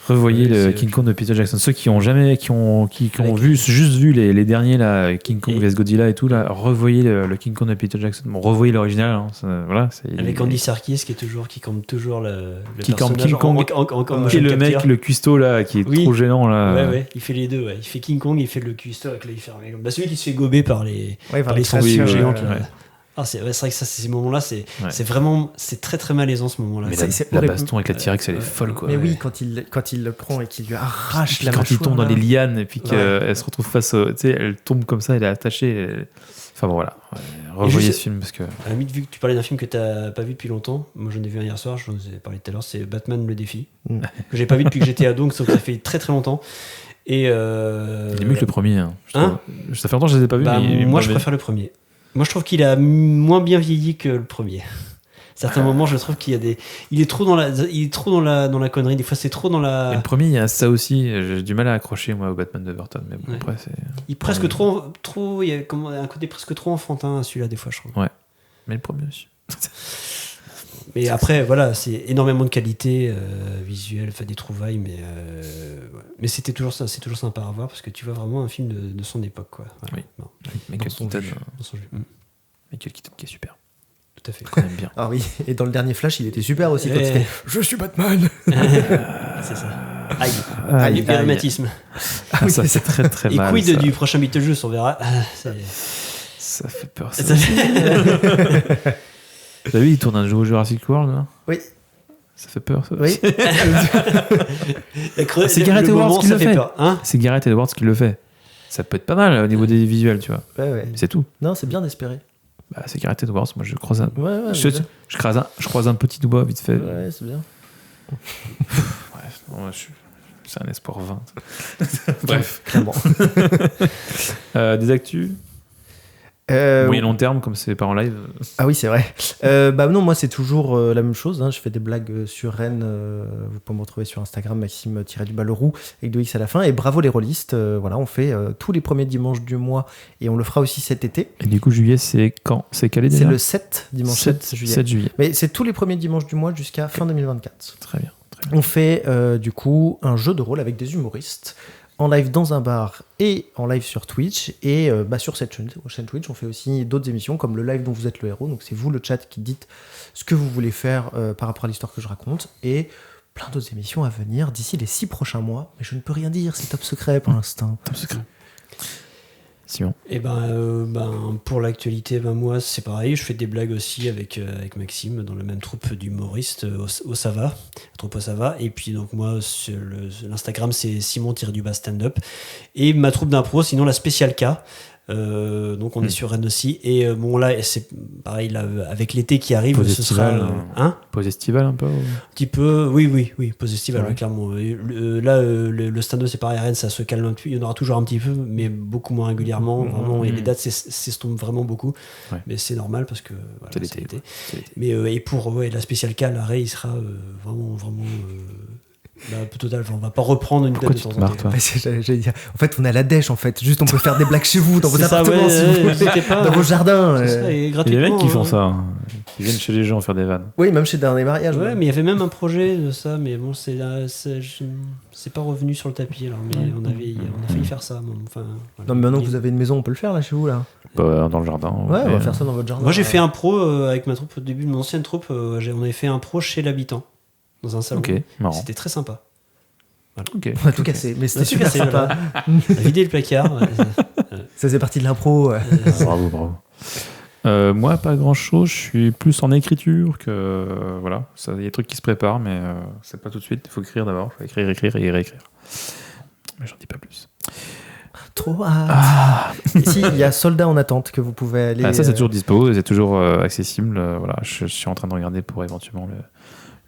Revoyez le King Kong de Peter Jackson. Ceux qui ont juste vu les derniers là, King Kong vs Godzilla et tout là, revoyez le King Kong de Peter Jackson. Bon, revoyez l'original. Hein, avec Andy Serkis qui campe toujours le qui campe personnage King Kong, qui est le mec, le cuistot là, qui est trop gênant là. Ouais, il fait les deux. Ouais. Il fait King Kong, il fait le cuistot avec là, il fait celui qui se fait gober par les créatures géantes. C'est vrai que ça, ces moments-là, c'est vraiment, c'est très très malaisant ce moment-là. Mais la baston avec la T-Rex, elle est folle, quoi. Mais oui, quand il le prend et qu'il lui arrache la mâchoire. Quand il tombe dans les lianes et puis qu'elle se retrouve face au, tu sais, elle tombe comme ça, elle est attachée. Enfin bon, voilà. Revoyez ce film parce que. À la limite, vu que tu parlais d'un film que t'as pas vu depuis longtemps, moi j'en ai vu un hier soir, je vous ai parlé tout à l'heure, c'est Batman le défi, que j'ai pas vu depuis que j'étais ado, donc ça fait très très longtemps. Et il est mieux que le premier. Hein. Ça fait longtemps que je les ai pas vus. Moi je préfère le premier. Moi, je trouve qu'il a moins bien vieilli que le premier. Certains moments, je trouve qu'il y a des. Il est trop dans la connerie. Des fois, c'est trop dans la. Et le premier, il y a ça aussi. J'ai du mal à accrocher moi au Batman de Burton, mais bon, après c'est. Il est presque trop. Il y a un côté presque trop enfantin celui-là des fois, je trouve. Ouais. Mais le premier aussi. Mais après, voilà, c'est énormément de qualité visuelle, des trouvailles, mais c'était toujours ça, c'est toujours sympa à voir parce que tu vois vraiment un film de son époque, quoi. Voilà. Oui. Bon. Michael Keaton. Michael Keaton qui est super. Tout à fait. Qu'on aime bien. Ah oui, et dans le dernier Flash, il était super aussi. Quand c'était Je suis Batman. C'est ça. Aïe, du périmatisme. Ah, ça c'est très très mal. Et quid du prochain Beetlejuice, on verra. Ça fait peur. Ça. Vous avez vu, il tourne un nouveau Jurassic World là. Oui. Ça fait peur, ça. Oui. C'est Gareth Edwards qui le fait. Hein, c'est Gareth Edwards qui le fait. Ça peut être pas mal au niveau des visuels, tu vois. Ouais. Mais c'est tout. Non, c'est bien d'espérer. Bah, c'est Gareth Edwards. Moi, je croise un. Ouais, je croise un petit doigt vite fait. Ouais, c'est bien. C'est un espoir vain. Bref. Clairement. Des actus. Moyen long terme, comme c'est pas en live. Ah oui, c'est vrai. Non, moi c'est toujours la même chose. Je fais des blagues sur Rennes. Vous pouvez me retrouver sur Instagram, Maxime-Leroux, avec 2X à la fin. Et bravo les rôlistes. Voilà, on fait tous les premiers dimanches du mois et on le fera aussi cet été. Et du coup, juillet, c'est quand? C'est calé déjà? C'est le 7, dimanche 7 juillet. 7 juillet. Mais c'est tous les premiers dimanches du mois jusqu'à fin 2024. Très bien. On fait du coup un jeu de rôle avec des humoristes en live dans un bar et en live sur Twitch. Et sur cette chaîne Twitch, on fait aussi d'autres émissions comme le live dont vous êtes le héros. Donc c'est vous, le chat, qui dites ce que vous voulez faire par rapport à l'histoire que je raconte. Et plein d'autres émissions à venir d'ici les 6 prochains mois. Mais je ne peux rien dire, c'est top secret pour l'instant. Top secret. Simon. Et pour l'actualité, moi c'est pareil, je fais des blagues aussi avec Maxime dans la même troupe d'humoristes au Sava, la troupe au Sava. Et puis donc moi sur l'Instagram c'est Simon-du-bas stand-up. Et ma troupe d'impro, sinon la Spécial K. Donc on est sur Rennes aussi. Et là c'est pareil là, avec l'été qui arrive, pause ce sera pause estivale un peu. Un petit peu, oui, pause estivale, ouais, clairement. Le stand-up c'est pareil à Rennes, ça se calme un peu. Il y en aura toujours un petit peu, mais beaucoup moins régulièrement. Vraiment, et les dates s'estompent vraiment beaucoup. Ouais. Mais c'est normal parce que voilà, c'est l'été. Mais et pour la Spéciale K, l'arrêt il sera vraiment total, on va pas reprendre une date de temps en temps. J'allais dire, en fait, on a la dèche, en fait. Juste, on peut faire des blagues chez vous, dans vos appartements, si vous voulez, dans vos jardins. Il y a des mecs qui font ça. Hein. Ils viennent chez les gens faire des vannes. Oui, même chez des mariages. Ouais, mais il y avait même un projet de ça, mais bon, c'est pas revenu sur le tapis. Alors, mais on a failli faire ça. Enfin, voilà. Non, mais maintenant que vous avez une maison, on peut le faire là chez vous là. Dans le jardin. Ouais, on va faire ça dans votre jardin. Moi, j'ai fait un pro avec ma troupe au début de mon ancienne troupe. On avait fait un pro chez l'habitant. Dans un salon. Okay, c'était très sympa. Voilà. Okay. On a tout cassé, mais c'était super sympa. Vider le placard. Ça faisait partie de l'impro. Bravo. Moi, pas grand chose. Je suis plus en écriture que. Voilà. Il y a des trucs qui se préparent, mais c'est pas tout de suite. Il faut écrire d'abord. Il faut écrire et réécrire. Mais j'en dis pas plus. Trop hâte. Ici, il y a Soldat en attente que vous pouvez aller. Ça, c'est toujours dispo, c'est toujours accessible. Voilà. Je suis en train de regarder pour éventuellement le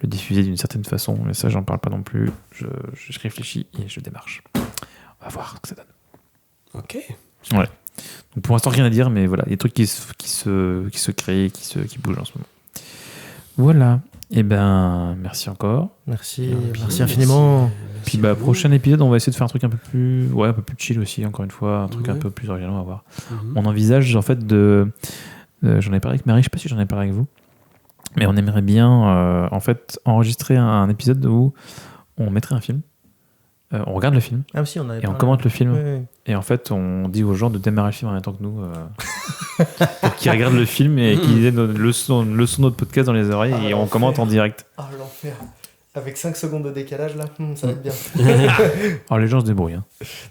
diffuser d'une certaine façon, mais ça j'en parle pas non plus. Je réfléchis et je démarche. On va voir ce que ça donne. Ok. Ouais. Donc pour l'instant rien à dire, mais voilà, il y a des trucs qui se créent, qui bougent en ce moment. Voilà. Et merci encore. Merci infiniment. Puis prochain épisode, on va essayer de faire un truc un peu plus chill aussi, encore une fois, un truc un peu plus original, on va voir. On envisage en fait j'en ai parlé avec Marie, je sais pas si j'en ai parlé avec vous. Mais on aimerait bien en fait enregistrer un épisode où on mettrait un film, on regarde le film et on commente le film. Oui. Et en fait on dit aux gens de démarrer le film en même temps que nous pour qu'ils regardent le film et qu'ils aient le son de notre podcast dans les oreilles et on commente en direct. Ah l'enfer. Avec 5 secondes de décalage là, ça va être bien. Alors les gens se débrouillent. Hein.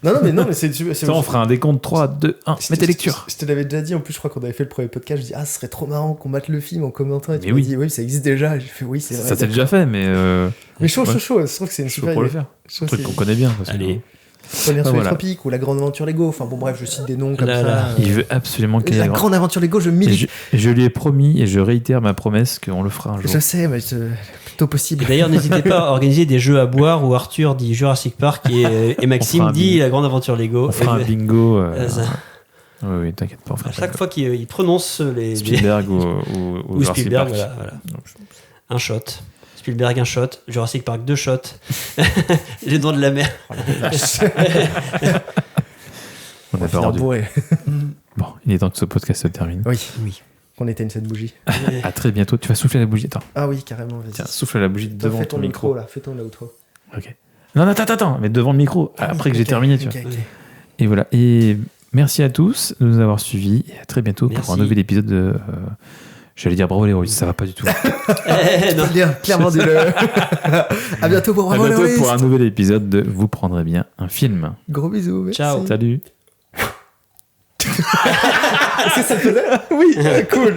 Non, mais c'est on fera un décompte 3, 2, 1, mettez lecture. Je te l'avais déjà dit, en plus je crois qu'on avait fait le premier podcast, je dis ce serait trop marrant qu'on mate le film en commentant. Et tu m'as dit oui, ça existe déjà. J'ai fait oui, c'est vrai. Ça s'est déjà fait, mais. Mais chaud, je trouve que c'est une super idée. Pour le faire. Un truc qu'on connaît bien. Allez. Première sur les tropiques ou la grande aventure Lego. Enfin bon, bref, je cite des noms comme ça. Il veut absolument qu'il y ait la grande aventure Lego, je milite. Je lui ai promis et je réitère ma promesse qu'on le fera un jour. Je sais, mais plutôt possible. Et d'ailleurs, n'hésitez pas à organiser des jeux à boire où Arthur dit Jurassic Park et Maxime dit la grande aventure Lego. On fera un bingo. Oui, t'inquiète pas. À chaque fois qu'il prononce les Spielberg ou Jurassic Spielberg, Park. voilà. Un shot. Spielberg, un shot. Jurassic Park, 2 shots. Les Dents de la Mer. On a pas rendu. Bon, il est temps que ce podcast se termine. Oui. Qu'on éteigne cette bougie. À très bientôt. Tu vas souffler la bougie. Attends. Ah oui, carrément. Vas-y. Tiens, souffle la bougie devant fais ton micro. là. Fais ton outro. Ok. Non, attends. Mais devant le micro. Après que j'ai terminé, tu vois. Et voilà. Et merci à tous de nous avoir suivis. Et à très bientôt pour un nouvel épisode de. J'allais dire Bravo les Héroïstes, ça va pas du tout. Non, bien, clairement dis-le. À bientôt pour Bravo les Héroïstes. Pour un nouvel épisode de Vous prendrez bien un film. Gros bisous. Merci. Ciao. Salut. Est-ce que ça te faisait ? Oui, cool.